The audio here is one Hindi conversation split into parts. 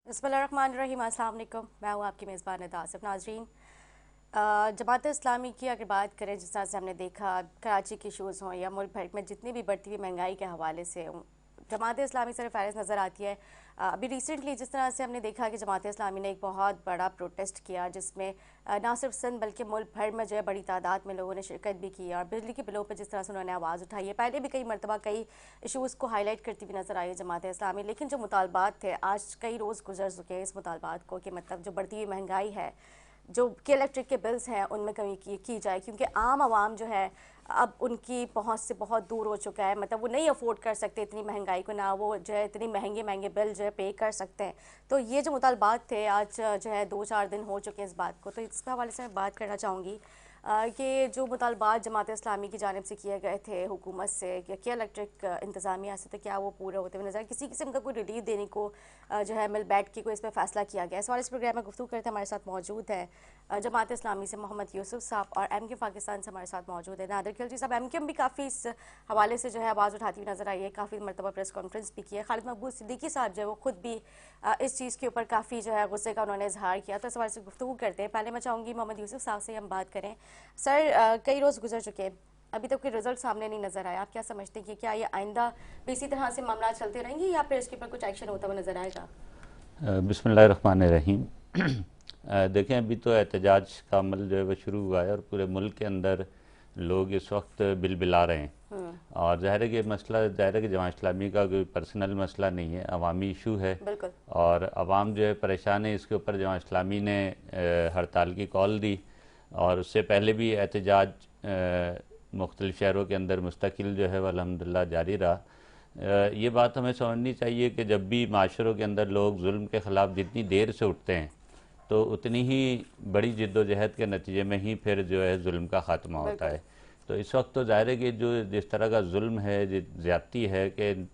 बिस्मिल्लाहिर्रहमानिर्रहीम। अस्सलाम वालेकुम। मैं हूँ आपकी मेज़बान निदा आसिफ। नाज़रीन, जमात इस्लामी की अगर बात करें, जिस तरह से हमने देखा कराची के इशूज़ हों या मुल्क भर में जितनी भी बढ़ती हुई महंगाई के हवाले से हों, जमात इस्लामी सिर्फ फ़हरिस्त नज़र आती है। अभी रिसेंटली जिस तरह से हमने देखा कि जमात इस्लामी ने एक बहुत बड़ा प्रोटेस्ट किया, जिसमें ना सिर्फ सिंध बल्कि मुल्क भर में जो है बड़ी तादाद में लोगों ने शिरकत भी की, और बिजली के बिलों पर जिस तरह से उन्होंने आवाज़ उठाई है। पहले भी कई मरतबा कई इशूज़ को हाईलाइट करती हुई नज़र आई है जमात इस्लामी, लेकिन जो मुतालबात थे आज कई रोज़ गुजर चुके हैं इस मुतालबात को, कि मतलब जो बढ़ती हुई महंगाई है, जो कि इलेक्ट्रिक के बिल्स हैं उनमें कमी की जाए, क्योंकि आम आवाम जो है अब उनकी पहुंच से बहुत दूर हो चुका है। मतलब वो नहीं अफोर्ड कर सकते इतनी महंगाई को, ना वो जो है इतनी महंगे महंगे बिल जो है पे कर सकते हैं। तो ये जो मुतालबात थे आज जो है 2-4 दिन हो चुके हैं इस बात को, तो इसके हवाले से मैं बात करना चाहूँगी कि जो मुतालबात जमात इस्लामी की जानिब से किए गए थे हुकूमत से या क्या इलेक्ट्रिक इंतज़ामिया से, तो क्या वो पूरे होते हुए नजर, किसी किस्म का कोई रिलीफ देने को जो है मिल बैठ के कोई इस पर फैसला किया गया। इस वाले इस प्रोग्राम में गुफ्तगू करते हमारे साथ मौजूद है जमात इस्लामी से मोहम्मद यूसुफ साहब, और MQ पाकिस्तान से हमारे साथ मौजूद है नादिर खिलजी साहब। MQ भी काफ़ी इस हवाले से जो है आवाज़ उठाती हुई नजर आई है, काफ़ी मरतबा प्रेस कॉन्फ्रेंस भी की है। खालिद मकबूल सिद्दीकी साहब जो है वो खुद भी इस चीज़ के ऊपर काफ़ी जो है गुस्से का उन्होंने इजहार किया। तो इस हवाले से गुफ्तगू करते हैं। पहले मैं चाहूँगी मोहम्मद यूसुफ साहब से हम बात करें। सर, कई रोज़ गुजर चुके हैं, अभी तक कोई रिजल्ट सामने नहीं नजर आया। आप क्या समझते हैं कि क्या ये आइंदा भी इसी तरह से मामला चलते रहेंगे या फिर इसके ऊपर कुछ एक्शन होता हुआ नजर आएगा? बिस्मिल्लाहिर्रहमानिर्रहीम। देखें, अभी तो एहतजाज का अमल जो है वो शुरू हुआ है और पूरे मुल्क के अंदर लोग इस वक्त बिलबिला रहे हैं। और ज़ाहिर है कि मसला ज़ाहिर है कि जमात इस्लामी का कोई पर्सनल मसला नहीं है, अवामी इशू है। बिल्कुल। और अवाम जो है परेशान है, इसके ऊपर जमात इस्लामी ने हड़ताल की कॉल दी, और उससे पहले भी एहतजाज मुख्तलिफ़ शहरों के अंदर मुस्तकिल जो है वह अल्हम्दुलिल्लाह जारी रहा। ये बात हमें समझनी चाहिए कि जब भी माशरों के अंदर लोग जुल्म के ख़िलाफ़ जितनी देर से उठते हैं, तो उतनी ही बड़ी जद्दोजहद के नतीजे में ही फिर जो है जुल्म का ख़ात्मा होता बिल्कुल। है। तो इस वक्त तो ज़ाहिर है कि जो जिस तरह का जुल्म है, ज़्यादती है कि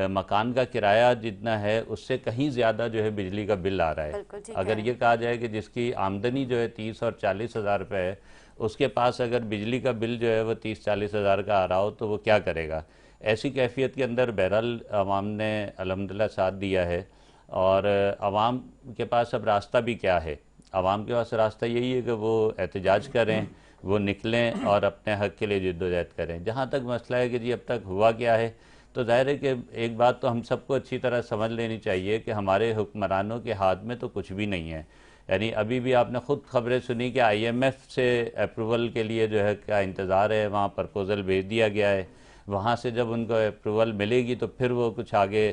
मकान का किराया जितना है उससे कहीं ज़्यादा जो है बिजली का बिल आ रहा है। बिल्कुल ठीक अगर है। ये कहा जाए कि जिसकी आमदनी जो है 30 और 40 हज़ार रुपये है, उसके पास अगर बिजली का बिल जो है वो 30-40 हज़ार का आ रहा हो तो वो क्या करेगा। ऐसी कैफियत के अंदर बहरहाल आवाम ने अल्हम्दुलिल्लाह साथ दिया है। और आवाम के पास अब रास्ता भी क्या है? आवाम के पास रास्ता यही है कि वो एहतजाज करें, वो निकलें और अपने हक़ के लिए जद्दोजहद करें। जहाँ तक मसला है कि जी अब तक हुआ क्या है, तो ज़ाहिर है कि एक बात तो हम सबको अच्छी तरह समझ लेनी चाहिए कि हमारे हुक्मरानों के हाथ में तो कुछ भी नहीं है। यानी अभी भी आपने ख़ुद ख़बरें सुनी कि IMF से अप्रूवल के लिए जो है क्या इंतज़ार है, वहाँ प्रपोज़ल भेज दिया गया है। वहाँ से जब उनको अप्रूवल मिलेगी तो फिर वो कुछ आगे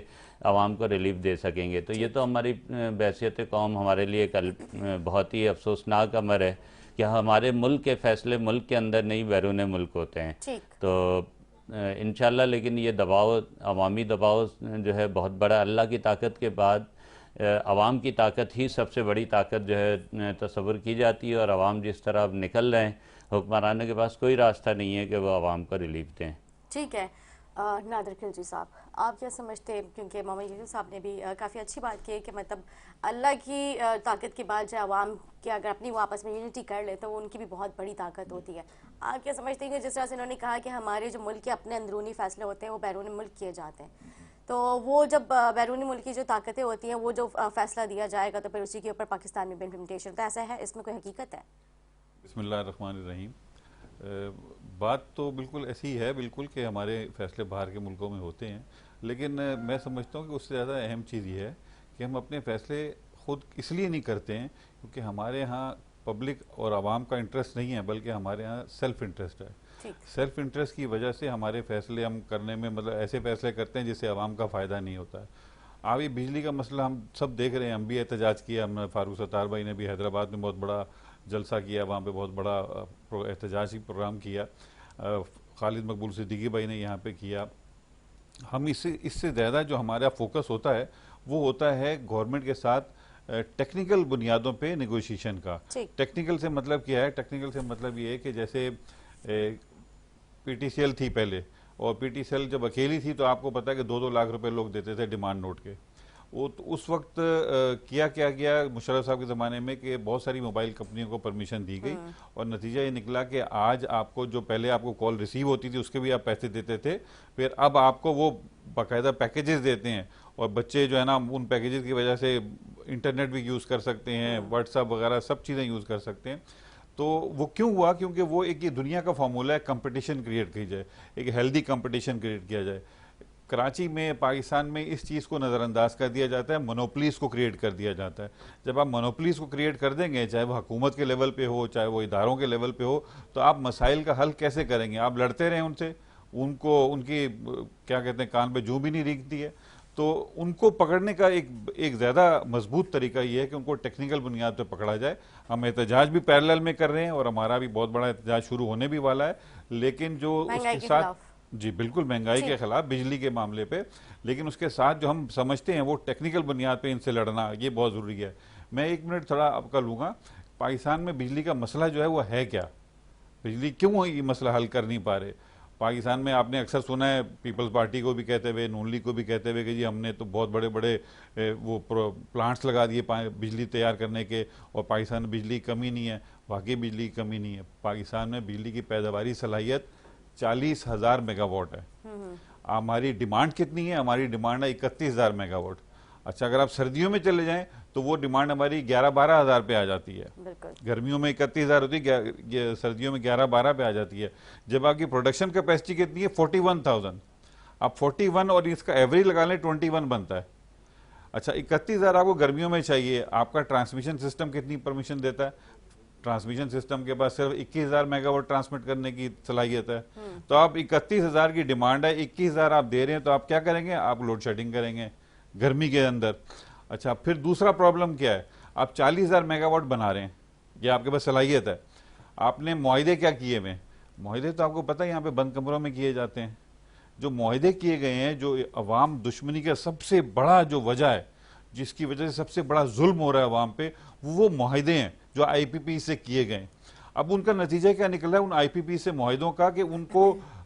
आवाम को रिलीफ दे सकेंगे। तो ये ठीक तो है। हमारी बैसियत कौम हमारे लिए कल बहुत ही अफसोसनाक अमर है कि हमारे मुल्क के फ़ैसले मुल्क के अंदर नहीं बैरून मुल्क होते हैं। ठीक। तो इंशाल्लाह, लेकिन ये दबाव, अवामी दबाव जो है बहुत बड़ा, अल्लाह की ताकत के बाद अवाम की ताकत ही सबसे बड़ी ताकत जो है तस्वुर की जाती है। और अवाम जिस तरह अब निकल रहे हैं, हुक्मरानों के पास कोई रास्ता नहीं है कि वो अवाम को रिलीफ दें। ठीक है। नादिर खिलजी साहब, आप क्या समझते हैं, क्योंकि मोहम्मद यूसुफ साहब ने भी काफ़ी अच्छी बात की है कि मतलब अल्लाह की ताकत के बाद जो आवाम की अगर अपनी वो आपस में यूनिटी कर ले तो वो उनकी भी बहुत बड़ी ताकत होती है। आप क्या समझते हैं कि जिस तरह से उन्होंने कहा कि हमारे जो मुल्क के अपने अंदरूनी फैसले होते हैं वो बैरून मुल्क किए जाते हैं, तो वो जब बैरून मुल्क की जो ताकतें होती हैं वो जो फैसला दिया जाएगा तो फिर उसी के ऊपर पाकिस्तान में भी इम्प्लीमेंटेशन, तो ऐसा है, इसमें कोई हकीकत है? बिस्मिल्लाहिर्रहमानिर्रहीम। बात तो बिल्कुल ऐसी है, बिल्कुल कि हमारे फैसले बाहर के मुल्कों में होते हैं, लेकिन मैं समझता हूँ कि उससे ज़्यादा अहम चीज़ ये है कि हम अपने फैसले खुद इसलिए नहीं करते हैं क्योंकि हमारे यहाँ पब्लिक और आवाम का इंटरेस्ट नहीं है, बल्कि हमारे यहाँ सेल्फ इंटरेस्ट है। ठीक। सेल्फ इंटरेस्ट की वजह से हमारे फैसले हम करने में, मतलब ऐसे फैसले करते हैं जिससे आवाम का फ़ायदा नहीं होता है। अब ये बिजली का मसला हम सब देख रहे हैं, हम भी एहतजाज किया, हमने फारूक सत्तार भाई ने भी हैदराबाद में बहुत बड़ा जलसा किया, वहाँ पे बहुत बड़ा एहतजाजी प्रोग्राम किया। खालिद मकबूल सिद्दीकी भाई ने यहाँ पे किया। हम इससे इससे ज़्यादा जो हमारा फोकस होता है वो होता है गवर्नमेंट के साथ टेक्निकल बुनियादों पे नेगोशिएशन का। ठीक। टेक्निकल से मतलब क्या है? टेक्निकल से मतलब ये है कि जैसे PTCL थी पहले, और PTCL जब अकेली थी तो आपको पता है कि 2-2 लाख रुपए लोग देते थे डिमांड नोट के। वो तो उस वक्त किया क्या गया मुशर्रफ साहब के ज़माने में कि बहुत सारी मोबाइल कंपनियों को परमिशन दी गई, और नतीजा ये निकला कि आज आपको जो पहले आपको कॉल रिसीव होती थी उसके भी आप पैसे देते थे, फिर अब आपको वो बाकायदा पैकेजेस देते हैं, और बच्चे जो है ना उन पैकेजेस की वजह से इंटरनेट भी यूज़ कर सकते हैं, व्हाट्सएप वगैरह सब चीज़ें यूज़ कर सकते हैं। तो वो क्यों हुआ? क्योंकि वो एक ये दुनिया का फॉर्मूला है, कंपटीशन क्रिएट की जाए, एक हेल्दी कंपटीशन क्रिएट किया जाए। कराची में, पाकिस्तान में इस चीज़ को नज़रअंदाज कर दिया जाता है, मोनोपलीज को क्रिएट कर दिया जाता है। जब आप मोनोपलीज को क्रिएट कर देंगे, चाहे वो हुकूमत के लेवल पे हो, चाहे वो इदारों के लेवल पे हो, तो आप मसाइल का हल कैसे करेंगे? आप लड़ते रहें उनसे, उनको उनकी क्या कहते हैं, कान पे जूं भी नहीं रींगती है। तो उनको पकड़ने का एक ज़्यादा मजबूत तरीका ये है कि उनको टेक्निकल बुनियाद पर पकड़ा जाए। हम एहतजाज भी पैरेलल में कर रहे हैं और हमारा भी बहुत बड़ा एहतजाज शुरू होने भी वाला है, लेकिन जो उसके साथ, जी बिल्कुल, महंगाई के खिलाफ, बिजली के मामले पे, लेकिन उसके साथ जो हम समझते हैं वो टेक्निकल बुनियाद पे इनसे लड़ना ये बहुत ज़रूरी है। मैं 1 मिनट थोड़ा आपका लूँगा। पाकिस्तान में बिजली का मसला जो है वो है क्या? बिजली क्यों ये मसला हल कर नहीं पा रहे? पाकिस्तान में आपने अक्सर सुना है पीपल्स पार्टी को भी कहते हुए, नून लीग को भी कहते हुए कि जी हमने तो बहुत बड़े बड़े वो प्लांट्स लगा दिए बिजली तैयार करने के, और पाकिस्तान में बिजली की कमी नहीं है। वाकई बिजली की कमी नहीं है। पाकिस्तान में बिजली की पैदावारी सलाहियत 40,000 मेगावाट है। हमारी डिमांड कितनी है? हमारी डिमांड है 31,000 मेगावाट। अच्छा, अगर आप सर्दियों में चले जाएं तो वो डिमांड हमारी 11-12 हज़ार पे आ जाती है। गर्मियों में 31,000 होती है, सर्दियों में 11-12 पे आ जाती है। जब आपकी प्रोडक्शन कैपेसिटी कितनी है? 41,000। आप 41 और इसका एवरेज लगा लें 21 बनता है। अच्छा, 31,000 आपको गर्मियों में चाहिए। आपका ट्रांसमिशन सिस्टम कितनी परमिशन देता है? ट्रांसमिशन सिस्टम के पास सिर्फ 21,000 मेगावाट ट्रांसमिट करने की सलाहियत है। तो आप 31,000 की डिमांड है, 21,000 आप दे रहे हैं, तो आप क्या करेंगे? आप लोड शेडिंग करेंगे गर्मी के अंदर। अच्छा, फिर दूसरा प्रॉब्लम क्या है? आप 40,000 मेगावाट बना रहे हैं, ये आपके पास सलाहियत है। आपने मुआहदे क्या किए हुए? मुआहदे तो आपको पता है यहाँ पे बंद कमरों में किए जाते हैं। जो मुआहदे किए गए हैं, जो अवाम दुश्मनी का सबसे बड़ा जो वजह है, जिसकी वजह से सबसे बड़ा जुल्म हो रहा है अवाम पे, वो मुआहदे हैं जो आईपीपी से किए गए। अब उनका नतीजा क्या निकला है उन आईपीपी से मुआहदों का? कि उनको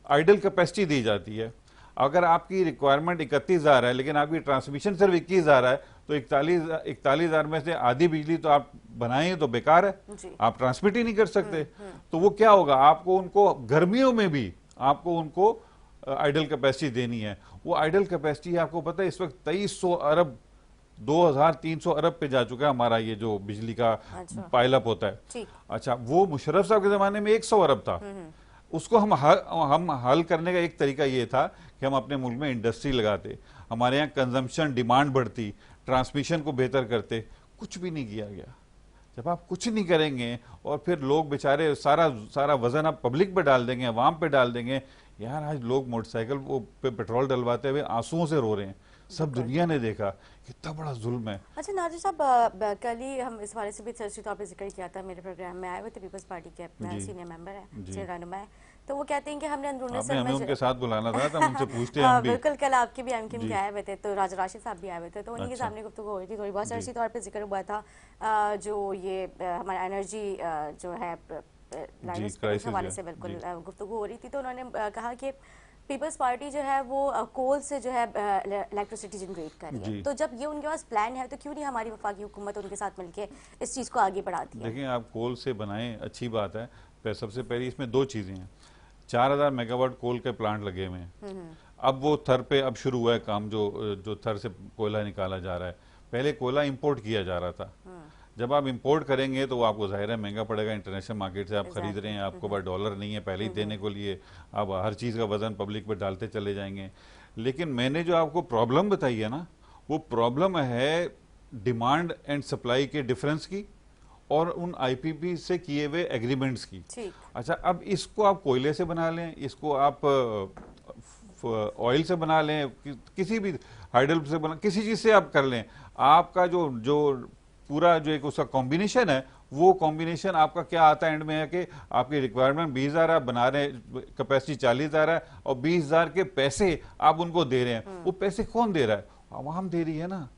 आइडल कैपेसिटी दी जाती है। अगर आपकी रिक्वायरमेंट 31,000 है लेकिन आपकी ट्रांसमिशन सिर्फ 21,000 है, तो 41,000 में से आधी बिजली तो आप बनाएं तो बेकार है, आप ट्रांसमिट ही नहीं कर सकते। तो वो क्या होगा? आपको उनको गर्मियों में भी आपको उनको आइडल कैपेसिटी देनी है। वो आइडल कैपेसिटी आपको पता है इस वक्त 2300 अरब 2,300 अरब पे जा चुका है हमारा ये जो बिजली का पाइलअप होता है। अच्छा, वो मुशर्रफ साहब के जमाने में 100 अरब था। उसको हम हल करने का एक तरीका ये था कि हम अपने मुल्क में इंडस्ट्री लगाते, हमारे यहाँ कंजम्पशन डिमांड बढ़ती, ट्रांसमिशन को बेहतर करते। कुछ भी नहीं किया गया। जब आप कुछ नहीं करेंगे और फिर लोग बेचारे सारा वजन आप पब्लिक पे डाल देंगे, अवाम पे डाल देंगे। यार, आज लोग मोटरसाइकिल पे पेट्रोल डलवाते हुए आंसुओं से रो रहे हैं। सब दुनिया ने देखा कितना बड़ा जुल्म है। अच्छा नाजिर साहब, कल ही हम इस बारे से भी सरसरी तौर पर जिक्र किया था, मेरे प्रोग्राम में आए हुए थे पीपल्स पार्टी के सीनियर मेंबर हैं, रहनुमा है, तो वो कहते हैं कि हमने अंदरूनी से हमें उनके साथ बुलाना था, हम उनसे पूछते हैं। हम भी बिल्कुल, कल आपके भी एमकिम के आए हुए थे, तो राजा राशिद साहब भी आए हुए थे, तो उन्हीं के सामने गुफ्तगू हो रही थी, थोड़ी बहुत सरसरी तौर पर जिक्र हुआ था जो ये हमारा एनर्जी जो है लाइन्स हवाले से बिल्कुल गुफ्तगू हो रही थी। तो उन्होंने कहा कि पीपल्स पार्टी जो है वो कोल से जो है इलेक्ट्रिसिटी जनरेट कर रही है, तो जब ये उनके पास प्लान है तो क्यों नहीं हमारी वफाकी हुकूमत उनके साथ मिलके इस चीज़ को आगे बढ़ाती है? देखिए, आप कोल से बनाएं, अच्छी बात है। सबसे पहले इसमें दो चीज़ें हैं। 4,000 मेगावाट कोल के प्लांट लगे हुए हैं। अब वो थर पे अब शुरू हुआ है काम, जो थर से कोयला निकाला जा रहा है। पहले कोयला इंपोर्ट किया जा रहा था। जब आप इंपोर्ट करेंगे तो आपको जाहिर है महंगा पड़ेगा। इंटरनेशनल मार्केट से आप खरीद रहे हैं, आपको पास डॉलर नहीं है पहले ही देने को लिए, आप हर चीज़ का वजन पब्लिक पर डालते चले जाएंगे। लेकिन मैंने जो आपको प्रॉब्लम बताई है ना, वो प्रॉब्लम है डिमांड एंड सप्लाई के डिफरेंस की और उन आईपीपी से किए हुए एग्रीमेंट्स की। अच्छा, अब इसको आप कोयले से बना लें, इसको आप ऑयल से बना लें, किसी भी हाइडल से बना, किसी चीज़ से आप कर लें, आपका जो पूरा जो एक उसका कॉम्बिनेशन है, वो कॉम्बिनेशन आपका क्या आता है एंड में है कि आपकी रिक्वायरमेंट 20,000 है, बना रहे हैं, कैपेसिटी 40,000 है और 20,000 के पैसे आप उनको दे रहे हैं। वो पैसे कौन दे रहा है? अवाम दे रही है ना।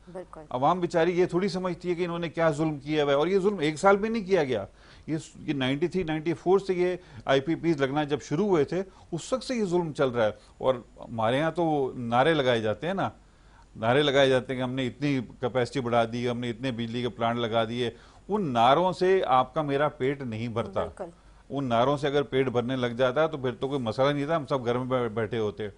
अवाम बेचारी ये थोड़ी समझती है कि इन्होंने क्या जुल्म किया हुआ है। और ये जुल्म एक साल में नहीं किया गया, ये 93-94 से ये आईपीपीज लगना जब शुरू हुए थे, उस वक्त से ये जुल्म चल रहा है। और हमारे यहाँ तो नारे लगाए जाते हैं ना, नारे लगाए जाते हैं कि हमने इतनी कैपेसिटी बढ़ा दी, हमने इतने बिजली के प्लांट लगा दिए। उन नारों से आपका मेरा पेट नहीं भरता। उन नारों से अगर पेट भरने लग जाता तो फिर तो कोई मसला नहीं था, हम सब घर में बैठे होते।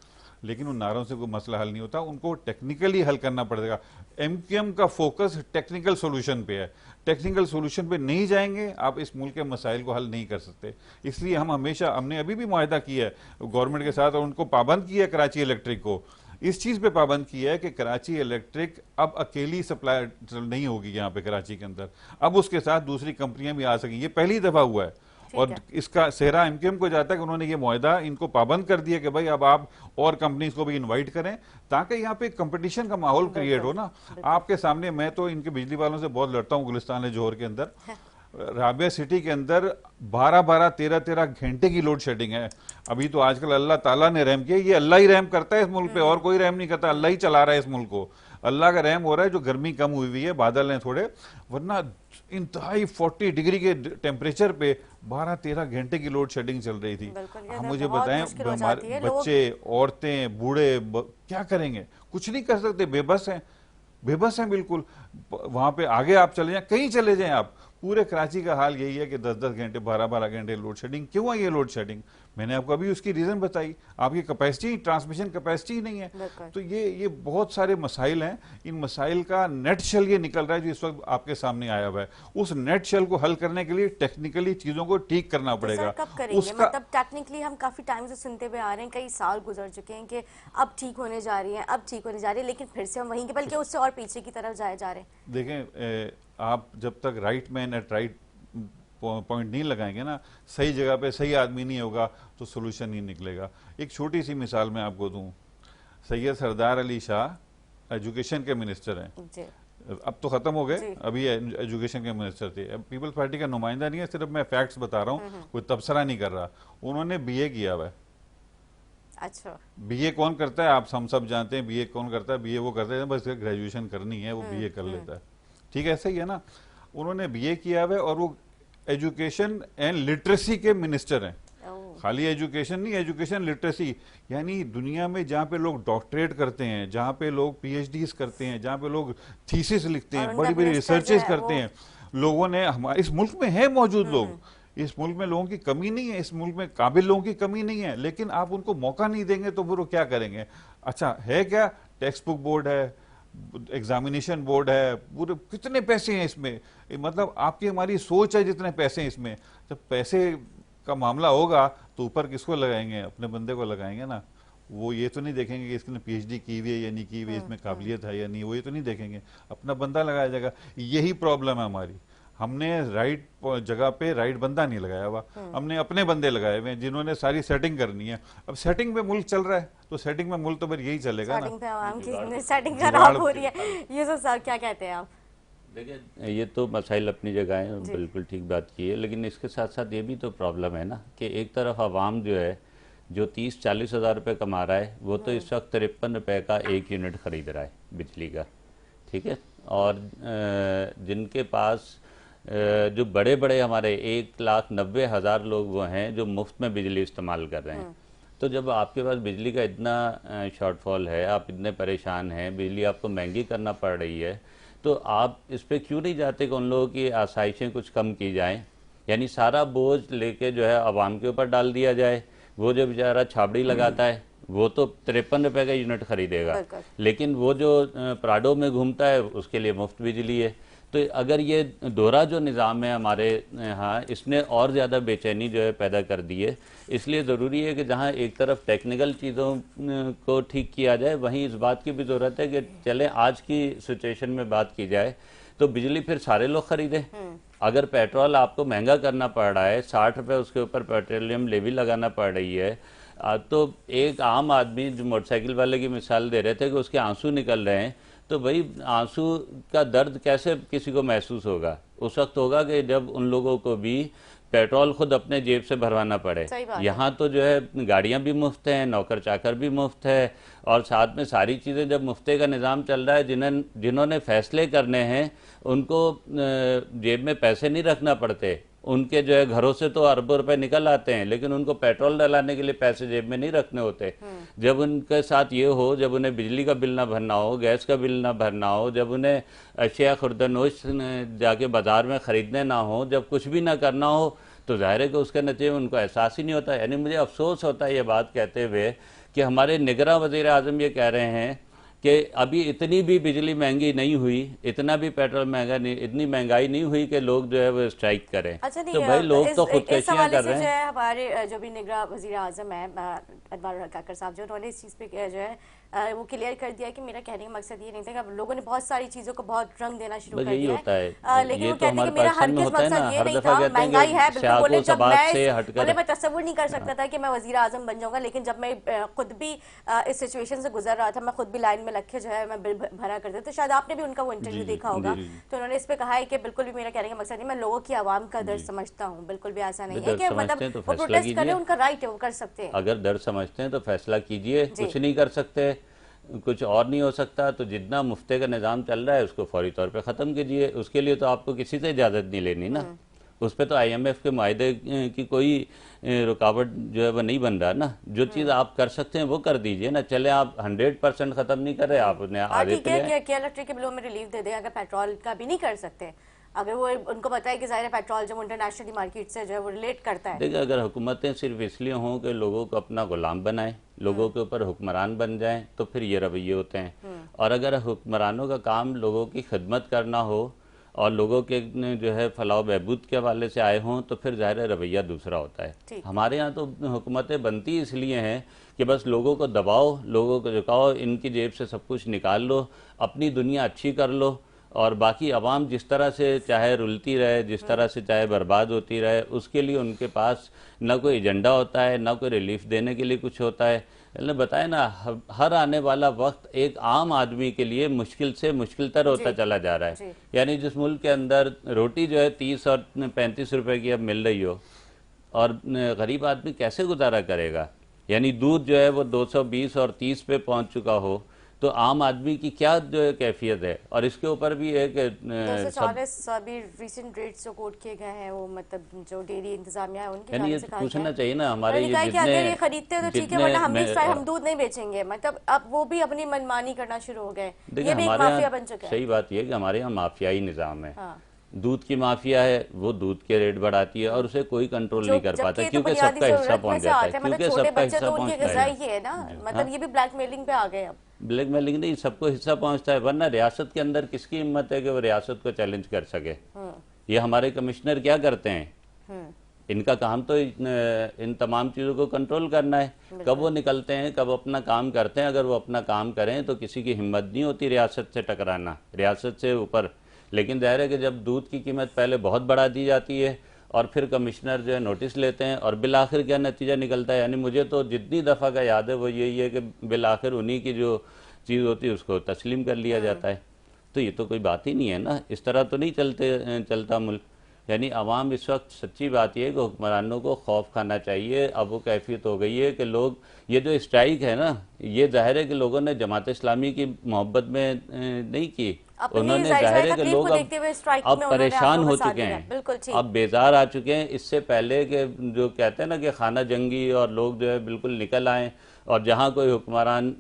लेकिन उन नारों से कोई मसला हल नहीं होता, उनको टेक्निकली हल करना पड़ेगा। एमक्यूएम का फोकस टेक्निकल सोल्यूशन पे है, टेक्निकल सोल्यूशन पे नहीं जाएंगे आप इस मुल्क के मसाइल को हल नहीं कर सकते। इसलिए हम हमेशा, हमने अभी भी मुआहदा किया है गवर्नमेंट के साथ और उनको पाबंद किया है कराची इलेक्ट्रिक को, इस चीज पे पाबंद किया है कि कराची इलेक्ट्रिक अब अकेली सप्लाई नहीं होगी यहाँ पे कराची के अंदर, अब उसके साथ दूसरी कंपनियां भी आ सकेंगी। ये पहली दफा हुआ है और इसका सेहरा एमक्यूएम को जाता है कि उन्होंने ये मुआहदा इनको पाबंद कर दिया कि भाई अब आप और कंपनीज को भी इनवाइट करें ताकि यहाँ पे कंपटीशन का माहौल क्रिएट हो ना। आपके सामने मैं तो इनके बिजली वालों से बहुत लड़ता हूँ गुलिस्तान जोहर के अंदर, राबिया सिटी के अंदर 12-12, 13-13 घंटे की लोड शेडिंग है। अभी तो आजकल अल्लाह ताला ने रहम किया, ये अल्लाह ही रहम करता है इस मुल्क पे, और कोई रहम नहीं करता, अल्लाह ही चला रहा है इस मुल्क को, अल्लाह का रहम हो रहा है जो गर्मी कम हुई है, बादल हैं थोड़े, वरना इंतहाई 40 डिग्री के टेम्परेचर पे 12-13 घंटे की लोड शेडिंग चल रही थी। आप मुझे बताएं हमारे बच्चे, औरतें, बूढ़े क्या करेंगे? कुछ नहीं कर सकते, बेबस हैं, बेबस हैं बिल्कुल। वहां पे आगे आप चले जाएं, कहीं चले जाएं आप, पूरे कराची का हाल यही है कि 10-10 घंटे, 12-12 घंटे लोड शेडिंग। क्यों है ये लोड शेडिंग? मैंने आपको अभी उसकी रीजन बताई, आपकी कैपेसिटी, ट्रांसमिशन कैपेसिटी ही नहीं है। तो ये बहुत सारे मसाइल हैं, इन मसाइल का नेट शेल ये निकल रहा है जो इस वक्त आपके सामने आया हुआ है। उस नेट शेल को हल करने के लिए टेक्निकली चीजों को ठीक करना पड़ेगा। कब करेंगे? मतलब टेक्निकली हम काफी टाइम से सुनते हुए आ रहे हैं, कई साल गुजर चुके हैं कि अब ठीक होने जा रही है, अब ठीक होने जा रही है, लेकिन फिर से हम वहीं के, बल्कि उससे और पीछे की तरफ जाए जा रहे हैं। देखें, आप जब तक right man eight right point नहीं लगाएंगे ना, सही जगह पे सही आदमी नहीं होगा तो सोल्यूशन नहीं निकलेगा। एक छोटी सी मिसाल मैं आपको दूं, सैयद सरदार अली शाह एजुकेशन के मिनिस्टर हैं, अब तो खत्म हो गए, अभी एजुकेशन के मिनिस्टर थे। अब पीपल्स पार्टी का नुमाइंदा नहीं है, सिर्फ मैं फैक्ट्स बता रहा हूँ, कोई तबसरा नहीं कर रहा। उन्होंने बीए किया हुआ है। अच्छा, बीए कौन करता है? आप हम सब जानते हैं बीए कौन करता है। बीए वो करते हैं बस ग्रेजुएशन करनी है, वो बीए कर लेता है, ठीक है, ऐसा ही है ना। उन्होंने बीए किया हुआ है और वो एजुकेशन एंड लिटरेसी के मिनिस्टर हैं। खाली एजुकेशन नहीं, एजुकेशन लिटरेसी, यानी दुनिया में जहाँ पे लोग डॉक्टरेट करते हैं, जहाँ पे लोग पीएचडीज करते हैं, जहाँ पे लोग थीसिस लिखते हैं, बड़ी बड़ी रिसर्चेस करते हैं, लोगों ने हमारे इस मुल्क में है मौजूद लोग, इस मुल्क में लोगों की कमी नहीं है, इस मुल्क में काबिल लोगों की कमी नहीं है, लेकिन आप उनको मौका नहीं देंगे तो फिर वो क्या करेंगे? अच्छा है क्या? टेक्स्ट बुक बोर्ड है, एग्जामिनेशन बोर्ड है, पूरे कितने पैसे हैं इसमें, मतलब आपकी हमारी सोच है जितने पैसे हैं इसमें। जब पैसे का मामला होगा तो ऊपर किसको लगाएंगे? अपने बंदे को लगाएंगे ना। वो ये तो नहीं देखेंगे कि इसने पीएचडी की हुई है या नहीं की हुई है, इसमें काबिलियत है या नहीं, वो ये तो नहीं देखेंगे, अपना बंदा लगाया जाएगा। यही प्रॉब्लम है हमारी, हमने राइट जगह पे राइट बंदा नहीं लगाया हुआ, हमने अपने बंदे लगाए हुए हैं जिन्होंने सारी सेटिंग करनी है। अब सेटिंग पे मुल्क चल रहा है तो सेटिंग में मुल्क तो फिर यही चलेगा ना। सेटिंग खराब हो रही है, ये सब सर क्या कहते हैं आप? देखिए, ये तो मसाइल अपनी जगह है, बिल्कुल ठीक बात की है, लेकिन इसके साथ साथ ये भी तो प्रॉब्लम है ना कि एक तरफ आवाम जो है जो 30-40 हज़ार रुपये कमा रहा है, वो तो इस वक्त 53 रुपये का 1 यूनिट ख़रीद रहा है बिजली का, ठीक है। और जिनके पास जो बड़े बड़े हमारे 1,90,000 लोग वो हैं जो मुफ्त में बिजली इस्तेमाल कर रहे हैं। तो जब आपके पास बिजली का इतना शॉर्टफॉल है, आप इतने परेशान हैं, बिजली आपको महंगी करना पड़ रही है, तो आप इस पे क्यों नहीं जाते कि उन लोगों की आसाइशें कुछ कम की जाएं? यानी सारा बोझ लेके जो है आवाम के ऊपर डाल दिया जाए। वो जो बेचारा छाबड़ी लगाता है वो तो 53 रुपये का यूनिट खरीदेगा, लेकिन वो जो प्राडो में घूमता है उसके लिए मुफ्त बिजली है। तो अगर ये दोहरा जो निज़ाम है हमारे यहाँ, इसने और ज़्यादा बेचैनी जो है पैदा कर दी है। इसलिए ज़रूरी है कि जहाँ एक तरफ टेक्निकल चीज़ों को ठीक किया जाए, वहीं इस बात की भी ज़रूरत है कि चलें आज की सिचुएशन में बात की जाए तो बिजली फिर सारे लोग ख़रीदें। अगर पेट्रोल आपको महंगा करना पड़ रहा है, 60 रुपये उसके ऊपर पेट्रोलियम लेवी लगाना पड़ रही है, तो एक आम आदमी, जो मोटरसाइकिल वाले की मिसाल दे रहे थे कि उसके आंसू निकल रहे हैं, तो भाई आंसू का दर्द कैसे किसी को महसूस होगा? उस वक्त होगा कि जब उन लोगों को भी पेट्रोल खुद अपने जेब से भरवाना पड़े। यहाँ तो जो है गाड़ियाँ भी मुफ्त हैं, नौकर चाकर भी मुफ्त है, और साथ में सारी चीज़ें जब मुफ्ते का निज़ाम चल रहा है, जिन्होंने फैसले करने हैं उनको जेब में पैसे नहीं रखना पड़ते। उनके जो है घरों से तो अरबों रुपए निकल आते हैं, लेकिन उनको पेट्रोल डलाने के लिए पैसे जेब में नहीं रखने होते। जब उनके साथ ये हो, जब उन्हें बिजली का बिल ना भरना हो, गैस का बिल ना भरना हो, जब उन्हें अशिया खुर्दनोश जाके बाजार में ख़रीदने ना हो, जब कुछ भी ना करना हो, तो जाहिर है कि उसके नतीजे में उनको एहसास ही नहीं होता। यानी मुझे अफसोस होता है ये बात कहते हुए कि हमारे निगरां वज़ीर आज़म ये कह रहे हैं कि अभी इतनी भी बिजली महंगी नहीं हुई, इतना भी पेट्रोल महंगा नहीं, इतनी महंगाई नहीं हुई कि लोग जो है वो स्ट्राइक करें। अच्छा तो नहीं, भाई लोग तो इस खुदकशियां हवाले कर से रहे जो हैं। है हमारे जो भी निगरां वज़ीर आज़म है अनवर हक्काकर साहब, जो उन्होंने इस चीज़ पे जो है वो क्लियर कर दिया कि मेरा कहने का मकसद ये नहीं था कि अब लोगों ने बहुत सारी चीज़ों को बहुत रंग देना शुरू बस कर यही दिया होता है, है, लेकिन ये वो तो कहते हैं हमारे कि मेरा पाकिस्तान में हरगिज़ होता है मकसद ना, ये हर नहीं दफ़ा था। कहते हैं महंगाई है कि बिल्कुल, बोले स्याको जब सबात मैं से बोले हटकर। मैं तसव्वुर नहीं कर सकता था कि मैं वज़ीर आज़म बन जाऊंगा, लेकिन जब मैं खुद भी इस सिचुएशन से गुजर रहा था, मैं खुद भी लाइन में लग के जो है मैं बिल भरा करती थी। तो शायद आपने भी उनका वो जी इंटरव्यू जी देखा जी होगा। जी। तो उन्होंने इस पे कहा है कि बिल्कुल भी मेरा कहने का मकसद नहीं, मैं लोगों की आवाम का दर्द जी समझता हूँ, बिल्कुल भी ऐसा नहीं है दर्द कि समझते मतलब हैं तो वो फैसला प्रोटेस्ट कर रहे कीजिए। हैं, उनका राइट है, वो कर सकते हैं। अगर दर्द समझते हैं तो फैसला कीजिए, जी कुछ नहीं कर सकते, कुछ और नहीं हो सकता तो जितना मुफ्ते का निज़ाम चल रहा है उसको फौरी तौर पे ख़त्म कीजिए। उसके लिए तो आपको किसी से इजाज़त नहीं लेनी ना। उस पर तो IMF के मायदे की कोई रुकावट जो है वो नहीं बन रहा ना। जो चीज़ आप कर सकते हैं वो कर दीजिए ना। चले आप 100% ख़त्म नहीं कर रहे, आप उन्हें हाँ आधे ठीक पे है ले कि आए। इलेक्ट्रिक के बिलों में रिलीफ दे दें, अगर पेट्रोल का भी नहीं कर सकते, अगर वो उनको पता है कि ज़ाहिर है पेट्रोल जब इंटरनेशनली मार्केट से जो है वो रिलेट करता है। देखिए, अगर हुकूमतें सिर्फ इसलिए हों कि लोगों को अपना गुलाम बनाएं, लोगों के ऊपर हुक्मरान बन जाएं, तो फिर ये रवैये होते हैं। और अगर हुक्मरानों का काम लोगों की खिदमत करना हो और लोगों के जो है फलाह बहबूद के हवाले से आए हों, तो फिर ज़ाहिर है रवैया दूसरा होता है। ठीक। हमारे यहाँ तो हुकूमतें बनती इसलिए हैं कि बस लोगों को दबाओ, लोगों को झुकाओ, इनकी जेब से सब कुछ निकाल लो, अपनी दुनिया अच्छी कर लो, और बाकी आवाम जिस तरह से चाहे रुलती रहे, जिस तरह से चाहे बर्बाद होती रहे, उसके लिए उनके पास ना कोई एजेंडा होता है, ना कोई रिलीफ देने के लिए कुछ होता है। मैंने बताया ना, हर आने वाला वक्त एक आम आदमी के लिए मुश्किल से मुश्किल तर होता जी चला जा रहा है। जी यानी जिस मुल्क के अंदर रोटी जो है 30 और 35 रुपए की अब मिल रही हो, और गरीब आदमी कैसे गुजारा करेगा। यानी दूध जो है वो 220 और 30 पे पहुंच चुका हो, तो आम आदमी की क्या जो है कैफियत है। और इसके ऊपर भी एक सब, 240 अभी रिसेंट रेट्स जो कोट किए गए हैं, वो मतलब जो डेयरी इंतजामिया है उनकी यानी ये जानिब से कहा गया पूछना है। चाहिए ना हमारे उन्होंने ये कहा है कि जितने अगर ये खरीदते हैं तो ठीक है, जितने वरना हम भी मैं हम दूध नहीं बेचेंगे। मतलब अब वो भी अपनी मनमानी करना शुरू हो गए, देखिए ये भी एक हमारे माफिया यहाँ बन चुका है। सही बात यह है कि हमारे यहाँ माफियाई निज़ाम है। हाँ, दूध की माफिया है, वो दूध के रेट बढ़ाती है और उसे कोई कंट्रोल जो नहीं कर जबकि पाता, ये तो क्योंकि बुनियादी सबका हिस्सा जरूरत में पहुंच से जाता है, आते हैं, मतलब क्योंकि छोटे सबका बच्चे हिस्सा तो उनकी पहुंचता ग़िज़ा है। ही है ना, मतलब हाँ, ये भी ब्लैकमेलिंग पे आ गए अब। ब्लैकमेलिंग नहीं, सबको हिस्सा पहुंचता है। वरना रियासत के अंदर किसकी हिम्मत है कि वो रियासत को चैलेंज कर सके। ये हमारे कमिश्नर क्या करते हैं, इनका काम तो इन तमाम चीज़ों को कंट्रोल करना है। कब वो निकलते हैं, कब अपना काम करते हैं। अगर वो अपना काम करें तो किसी की हिम्मत नहीं होती रियासत से टकराना, रियासत से ऊपर। लेकिन जाहिर है कि जब दूध की कीमत पहले बहुत बढ़ा दी जाती है और फिर कमिश्नर जो है नोटिस लेते हैं, और बिल आखिर क्या नतीजा निकलता है। यानी मुझे तो जितनी दफ़ा का याद है वो यही है कि बिल आखिर उन्हीं की जो चीज़ होती है उसको तस्लीम कर लिया जाता है। तो ये तो कोई बात ही नहीं है ना, इस तरह तो नहीं चलता मुल्क। यानी आवाम इस वक्त, सच्ची बात यह है कि हुक्मरानों को खौफ खाना चाहिए। अब वो कैफियत हो गई है कि लोग, ये जो स्ट्राइक है ना, ये जाहिर है कि लोगों ने जमात इस्लामी की मोहब्बत में नहीं की, उन्होंने जाहिर है कि लोग अब परेशान हो चुके हैं, अब बेजार आ चुके हैं। इससे पहले कि जो कहते हैं ना कि खाना जंगी और लोग जो है बिल्कुल निकल आएँ और जहाँ कोई हुक्मरान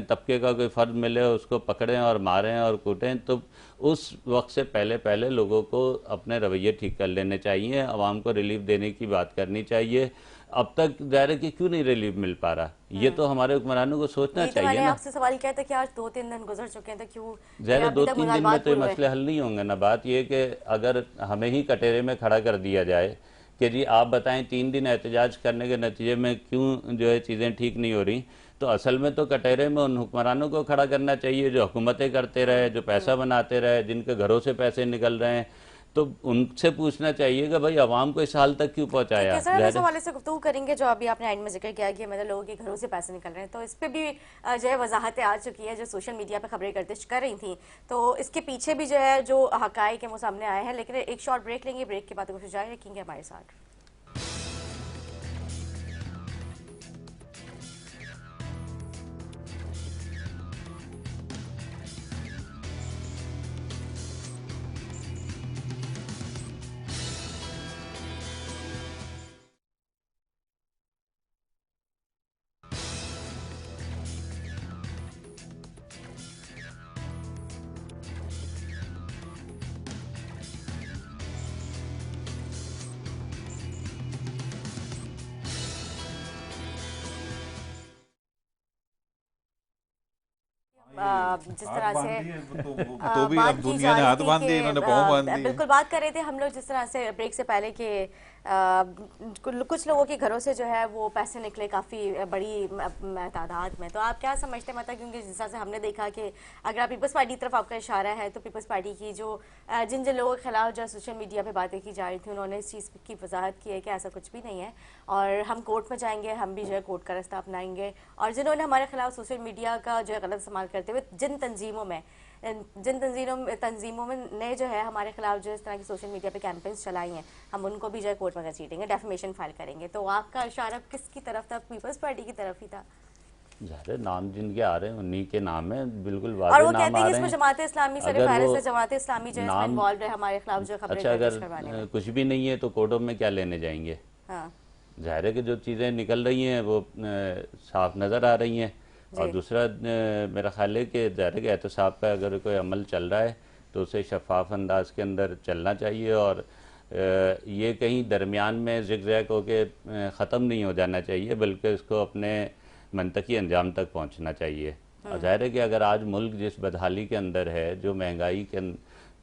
तबके का कोई फ़र्द मिले उसको पकड़ें और मारें और कूटें, तो उस वक्त से पहले पहले लोगों को अपने रवैये ठीक कर लेने चाहिए, आवाम को रिलीफ देने की बात करनी चाहिए। अब तक ज़ाहिर है कि क्यों नहीं रिलीफ मिल पा रहा, ये तो हमारे हुक्मरानों को सोचना चाहिए ना। आपसे सवाल किया था कि आज 2-3 दिन गुजर चुके हैं, तो क्यों ज़ाहिर 2-3 दिन में तो ये मसले हल नहीं होंगे ना। बात ये कि अगर हमें ही कटहरे में खड़ा कर दिया जाए कि जी आप बताएं 3 दिन एहतजाज करने के नतीजे में क्यों जो है चीज़ें ठीक नहीं हो रही, तो असल में तो कटहरे में उन हुक्मरानों को खड़ा करना चाहिए जो हुकूमतें करते रहे, जो पैसा बनाते रहे, जिनके घरों से पैसे निकल रहे हैं। तो उनसे पूछना चाहिए कि भाई आवाम को इस हाल तक क्यों पहुंचाया। इस हवाले से गुफ्तगू करेंगे जो अभी आपने एंड में जिक्र किया कि मतलब लोगों के घरों से पैसे निकल रहे हैं, तो इस पे भी जो है वजाहतें आ चुकी है, जो सोशल मीडिया पे खबरें गर्दिश कर रही थी। तो इसके पीछे भी जो है जो हकायक है वो सामने आए हैं। लेकिन एक शॉर्ट ब्रेक लेंगे, ब्रेक के बाद कुछ जारी रखेंगे हमारे साथ। जिस तरह हाथ से बांध दिए, तो भी बात अब की दुनिया जा ने रही हाथ थी बांध कि दिए, इन्होंने पाँव बांध दिए। बिल्कुल बात कर रहे थे हम लोग जिस तरह से ब्रेक से पहले कि कुछ लोगों के घरों से जो है वो पैसे निकले काफ़ी बड़ी तादाद में। तो आप क्या समझते हैं, मतलब क्योंकि जिस तरह से हमने देखा कि अगर आप पीपल्स पार्टी की तरफ आपका इशारा है तो पीपल्स पार्टी की जो जिन जिन लोगों के खिलाफ जो सोशल मीडिया पे बातें की जा रही थी उन्होंने इस चीज़ की वजाहत की है कि ऐसा कुछ भी नहीं है और हम कोर्ट में जाएंगे, हम भी जो है कोर्ट का रास्ता अपनाएंगे। और जिन्होंने हमारे खिलाफ सोशल मीडिया का जो है गलत इस्तेमाल करते हुए जिन तंजीमों में ने जो है हमारे खिलाफ जो इस तरह की सोशल मीडिया पे कैंपेन्स चलाई हैं, हम उनको भी जो है कोर्ट में घसीटेंगे, डेफेमेशन फाइल करेंगे। तो आपका इशारा किसकी तरफ था? पीपल्स पार्टी की तरफ ही था। ज़ाहिर नाम जिनके आ रहे हैं उन्हीं के नाम है, बिल्कुल और वाज़ेह वो नाम कहते आ हैं कि रहे इसमें हैं। जमात इस्लामी सर अगर फहरिस्त वो है, जमात इस्लामी जो है इसमें नाम, इन्वॉल्व है हमारे खिलाफ जो खबरें अच्छा दर्ज अगर करवाने में। कुछ भी नहीं है तो कोर्टों में क्या लेने जाएंगे? हाँ ज़ाहिर है कि जो चीज़ें निकल रही हैं वो साफ नज़र आ रही हैं। और जी दूसरा मेरा ख्याल है कि ज़ाहिर है कि एहतसाब का अगर कोई अमल चल रहा है तो उसे शफाफ अंदाज के अंदर चलना चाहिए और ये कहीं दरमियान में ज़िग-ज़ैग होके ख़त्म नहीं हो जाना चाहिए, बल्कि इसको अपने मंतकी अंजाम तक पहुंचना चाहिए। और ज़ाहिर है कि अगर आज मुल्क जिस बदहाली के अंदर है, जो महंगाई के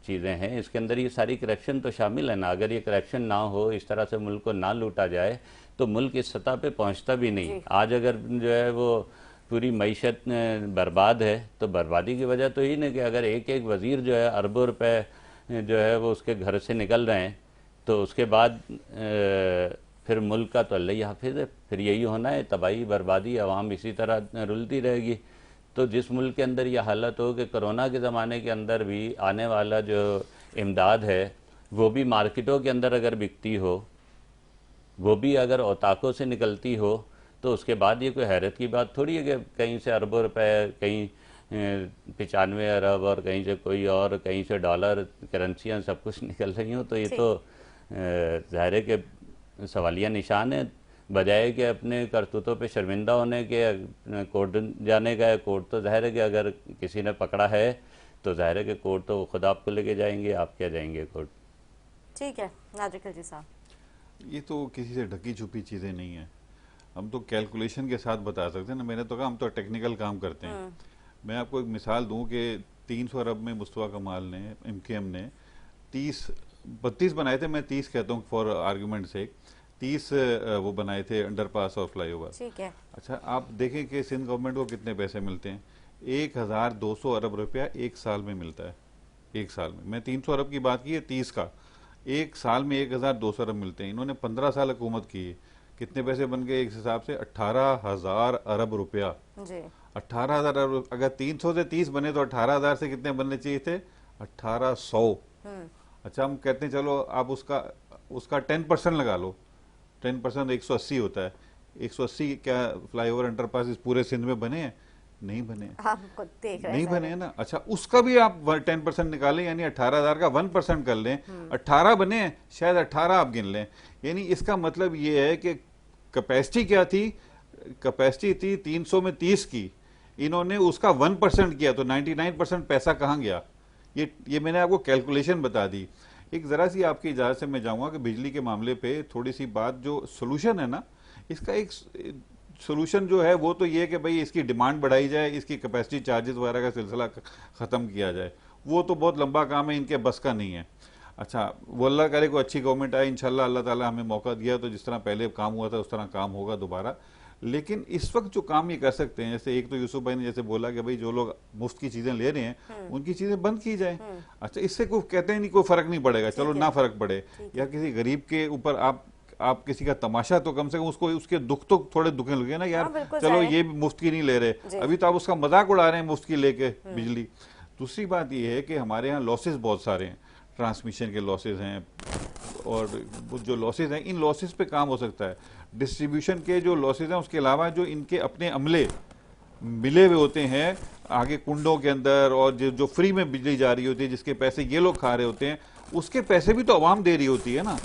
चीज़ें हैं, इसके अंदर ये सारी करप्शन तो शामिल है ना। अगर ये करप्शन ना हो, इस तरह से मुल्क को ना लूटा जाए तो मुल्क इस सतह पे पहुंचता भी नहीं। आज अगर जो है वो पूरी मईशत बर्बाद है तो बर्बादी की वजह तो यही नहीं कि अगर एक एक वज़ीर जो है अरबों रुपए जो है वो उसके घर से निकल रहे हैं तो उसके बाद फिर मुल्क का तो अल्लाह ही हाफिज़ है, फिर यही होना है, तबाही बर्बादी, आवाम इसी तरह रुलती रहेगी। तो जिस मुल्क के अंदर यह हालत हो कि कोरोना के ज़माने के अंदर भी आने वाला जो इमदाद है वो भी मार्केटों के अंदर अगर बिकती हो, वो भी अगर औताकों से निकलती हो, तो उसके बाद ये कोई हैरत की बात थोड़ी है कि कहीं से अरबों रुपए, कहीं 95 अरब और कहीं से कोई और, कहीं से डॉलर, करेंसियाँ सब कुछ निकल रही हों। तो ये तो ज़ाहिर है कि सवालिया निशान है। बजाय कि अपने करतूतों पे शर्मिंदा होने के कोर्ट जाने का है। कोर्ट तो ज़ाहिर है कि अगर किसी ने पकड़ा है तो ज़ाहिर है कि कोर्ट तो खुद आपको लेके जाएंगे, आप क्या जाएंगे कोर्ट। ठीक है नादिर खिलजी साहब, ये तो किसी से ढकी छुपी चीज़ें नहीं है, हम तो कैलकुलेशन के साथ बता सकते हैं ना। मैंने तो कहा हम तो टेक्निकल काम करते हैं। मैं आपको एक मिसाल दूं कि 300 अरब में मुस्तफा कमाल ने, एमकेएम ने 32 बनाए थे, मैं 30 कहता हूँ फॉर आर्गुमेंट से, 30 वो बनाए थे अंडरपास और फ्लाईओवर। ठीक है। अच्छा आप देखें कि सिंध गवर्नमेंट को कितने पैसे मिलते हैं, 1200 अरब रुपया एक साल में मिलता है। एक साल में, मैं 300 अरब की बात की है, 30 का, एक साल में 1200 अरब मिलते हैं। इन्होंने 15 साल हुकूमत की है, कितने पैसे बन गए एक हिसाब से? 18,000 अरब रुपया जी। 18,000 अरब। अगर 300 से 30 बने तो 18,000 से कितने बनने चाहिए थे? 1800। अच्छा हम कहते हैं चलो आप उसका 10% लगा लो, 10% 180 होता है। 180 क्या फ्लाईओवर अंडरपास इस पूरे सिंध में बने हैं? नहीं बने, नहीं बने हैं ना। अच्छा उसका भी आप 10% निकालें, यानी 18,000 का 1% कर लें, 18 बने हैं, शायद 18 आप गिन लें। यानी इसका मतलब ये है कि कैपेसिटी क्या थी? कैपेसिटी थी 300 में 30 की, इन्होंने उसका 1% किया, तो 99% पैसा कहाँ गया? ये मैंने आपको कैलकुलेशन बता दी। एक जरा सी आपकी इजाजत से मैं जाऊंगा कि बिजली के मामले पे थोड़ी सी बात, जो सोल्यूशन है ना, इसका एक सोल्यूशन जो है वो तो ये है कि भाई इसकी डिमांड बढ़ाई जाए, इसकी कैपेसिटी चार्जेस वगैरह का सिलसिला खत्म किया जाए। वो तो बहुत लंबा काम है, इनके बस का नहीं है। अच्छा वो अल्लाह करे को अच्छी गवर्नमेंट आए, इंशाल्लाह अल्लाह ताला हमें मौका दिया तो जिस तरह पहले काम हुआ था उस तरह काम होगा दोबारा। लेकिन इस वक्त जो काम ये कर सकते हैं, जैसे एक तो यूसुफ भाई ने जैसे बोला कि भाई जो लोग मुफ्त की चीजें ले रहे हैं उनकी चीजें बंद की जाए। अच्छा इससे कोई कहते हैं नहीं कोई फर्क नहीं पड़ेगा, चलो ना फर्क पड़े, या किसी गरीब के ऊपर आप किसी का तमाशा तो कम से कम उसको उसके दुख तो थोड़े दुखे लगे ना यार। चलो ये मुफ्त की नहीं ले रहे, अभी तो आप उसका मजाक उड़ा रहे हैं मुफ्त की लेके बिजली। दूसरी बात ये है कि हमारे यहाँ लॉसेस बहुत सारे हैं, ट्रांसमिशन के लॉसेस हैं, और जो लॉसेस हैं इन लॉसेस पे काम हो सकता है। डिस्ट्रीब्यूशन के जो लॉसेस हैं उसके अलावा जो इनके अपने अमले मिले हुए होते हैं आगे कुंडों के अंदर, और जो फ्री में बिजली जा रही होती है, जिसके पैसे ये लोग खा रहे होते हैं, उसके पैसे भी तो आवाम दे रही होती है ना।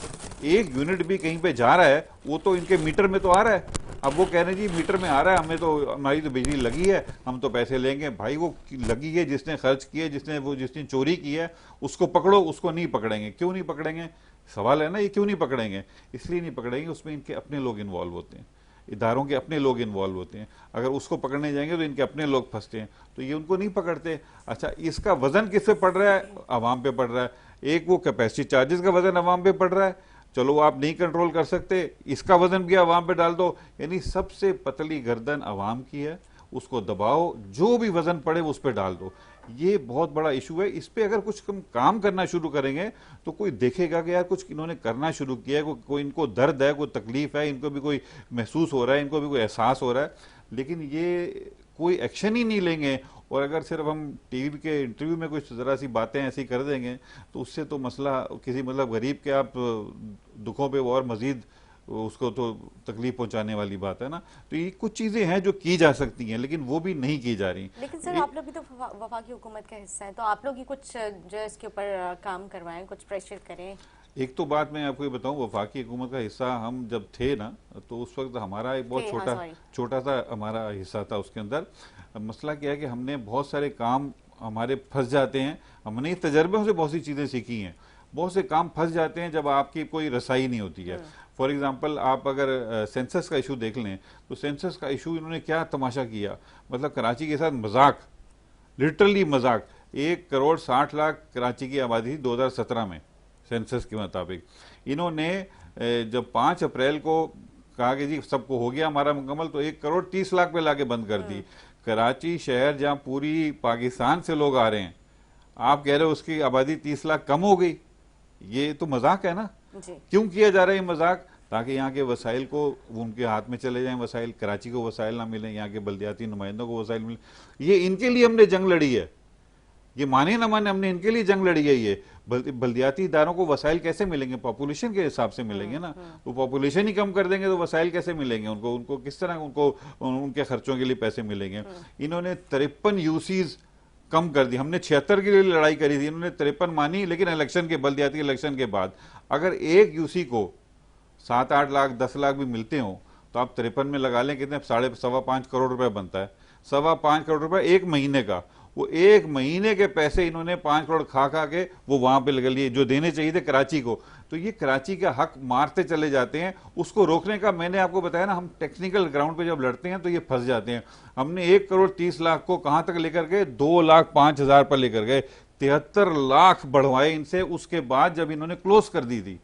एक यूनिट भी कहीं पे जा रहा है वो तो इनके मीटर में तो आ रहा है। अब वो कह रहे हैं जी मीटर में आ रहा है, हमें तो, हमारी तो बिजली लगी है, हम तो पैसे लेंगे। भाई वो लगी है, जिसने खर्च किया, जिसने चोरी की है उसको पकड़ो, उसको नहीं पकड़ेंगे। क्यों नहीं पकड़ेंगे? सवाल है ना, ये क्यों नहीं पकड़ेंगे? इसलिए नहीं पकड़ेंगे, उसमें इनके अपने लोग इन्वॉल्व होते हैं। इदारों के अपने लोग इन्वॉल्व होते हैं, अगर उसको पकड़ने जाएंगे तो इनके अपने लोग फंसते हैं, तो ये उनको नहीं पकड़ते। अच्छा, इसका वजन किस पे पड़ रहा है? आवाम पे पड़ रहा है। एक वो कैपेसिटी चार्जेस का वजन आवाम पे पड़ रहा है, चलो वो आप नहीं कंट्रोल कर सकते, इसका वजन भी आवाम पे डाल दो, यानी सबसे पतली गर्दन आवाम की है, उसको दबाओ, जो भी वजन पड़े उस पर डाल दो। ये बहुत बड़ा इशू है। इस पे अगर कुछ हम काम करना शुरू करेंगे तो कोई देखेगा कि यार कुछ इन्होंने करना शुरू किया है, कोई इनको दर्द है, कोई तकलीफ है, इनको भी कोई महसूस हो रहा है, इनको भी कोई एहसास हो रहा है, लेकिन ये कोई एक्शन ही नहीं लेंगे। और अगर सिर्फ हम टीवी के इंटरव्यू में कुछ जरा सी बातें ऐसी कर देंगे तो उससे तो मसला किसी मतलब गरीब के आप दुखों पे और मजीद उसको तो तकलीफ पहुंचाने वाली बात है ना। तो ये कुछ चीजें हैं जो की जा सकती हैं, लेकिन वो भी नहीं की जा रही। लेकिन सर आप लोग भी तो वफाकी हुकूमत का हिस्सा है, तो आप लोग ही कुछ जो है इसके ऊपर काम करवाएं, कुछ प्रेशर करें। एक तो बात मैं आपको ये बताऊं, वफाकी हुकूमत का हिस्सा हम जब थे ना, तो उस वक्त हमारा एक बहुत छोटा सा हमारा हिस्सा था। उसके अंदर मसला क्या है कि हमने बहुत सारे काम हमारे फंस जाते हैं। हमने इस तजर्बे से बहुत सी चीजें सीखी हैं। बहुत से काम फंस जाते हैं जब आपकी कोई रसाई नहीं होती है। फॉर एग्जाम्पल, आप अगर सेंसस का इशू देख लें तो सेंसस का इशू इन्होंने क्या तमाशा किया, मतलब कराची के साथ मजाक, लिटरली मजाक। 1,60,00,000 कराची की आबादी थी 2017 में सेंसस के मुताबिक। इन्होंने जब 5 अप्रैल को कहा कि जी सबको हो गया हमारा मुकम्मल, तो 1,30,00,000 पे लाके बंद कर दी। कराची शहर जहां पूरी पाकिस्तान से लोग आ रहे हैं, आप कह रहे हो उसकी आबादी 30 लाख कम हो गई। ये तो मजाक है ना। क्यों किया जा रहा है ये मजाक? ताकि यहाँ के वसाइल को उनके हाथ में चले जाएं, वसाइल कराची को वसाइल ना मिले, यहाँ के बल्दियाती नुमाइंदों को वसाइल मिले। ये इनके लिए हमने जंग लड़ी है, ये माने ना माने, हमने इनके लिए जंग लड़ी है। ये बल्दियाती इदारों को वसाइल कैसे मिलेंगे? पॉपुलेशन के हिसाब से मिलेंगे ना। वो पॉपुलेशन ही कम कर देंगे तो वसाइल कैसे मिलेंगे उनको? उनको किस तरह उनको उनके खर्चों के लिए पैसे मिलेंगे? इन्होंने 53 यूसीज कम कर दी। हमने 76 के लिए लड़ाई करी थी, इन्होंने 53 मानी, लेकिन इलेक्शन के बल्दियाती इलेक्शन के बाद अगर एक यूसी को 7-8 लाख 10 लाख भी मिलते हो तो आप 53 में लगा लें, कितने 5.5 करोड़ रुपए बनता है। 5.5 करोड़ रुपए एक महीने का। वो एक महीने के पैसे इन्होंने 5 करोड़ खा खा के वो वहां पे लगा लिए जो देने चाहिए थे कराची को। तो ये कराची का हक मारते चले जाते हैं। उसको रोकने का मैंने आपको बताया ना, हम टेक्निकल ग्राउंड पे जब लड़ते हैं तो ये फंस जाते हैं। हमने 1,30,00,000 को कहां तक लेकर गए? 2,05,000 पर लेकर गए। 73 लाख बढ़वाए इनसे। उसके बाद जब इन्होंने क्लोज कर दी थी,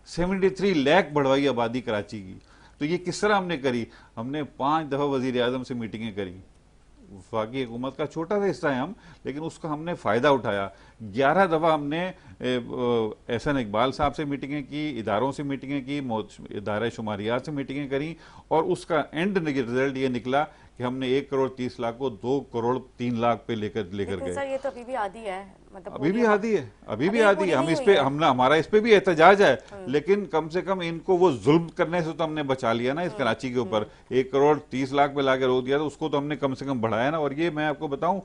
73 लाख बढ़वाई आबादी कराची की। तो ये किस तरह हमने करी? हमने 5 दफा वजीर आजम से मीटिंगें करी। वफाकी हुकूमत का छोटा सा हिस्सा है हम, लेकिन उसका हमने फायदा उठाया। 11 दफा हमने एहसन इकबाल साहब से मीटिंगें की, इदारों से मीटिंगें की, इदारा शुमारियात से मीटिंगें करी, और उसका एंड रिजल्ट ये निकला कि हमने 1,30,00,000 को 2,03,00,000 पे लेकर गए। सर ये तो अभी भी आधी है, मतलब अभी भी आधी है, अभी भी आधी है। हम इस पे हमारा इस पे भी एहतजाज है, लेकिन कम से कम इनको वो जुल्म करने से तो हमने बचा लिया ना। इस कराची के ऊपर 1,30,00,000 पे लाके रोक दिया, तो उसको तो हमने कम से कम बढ़ाया ना। और ये मैं आपको बताऊं,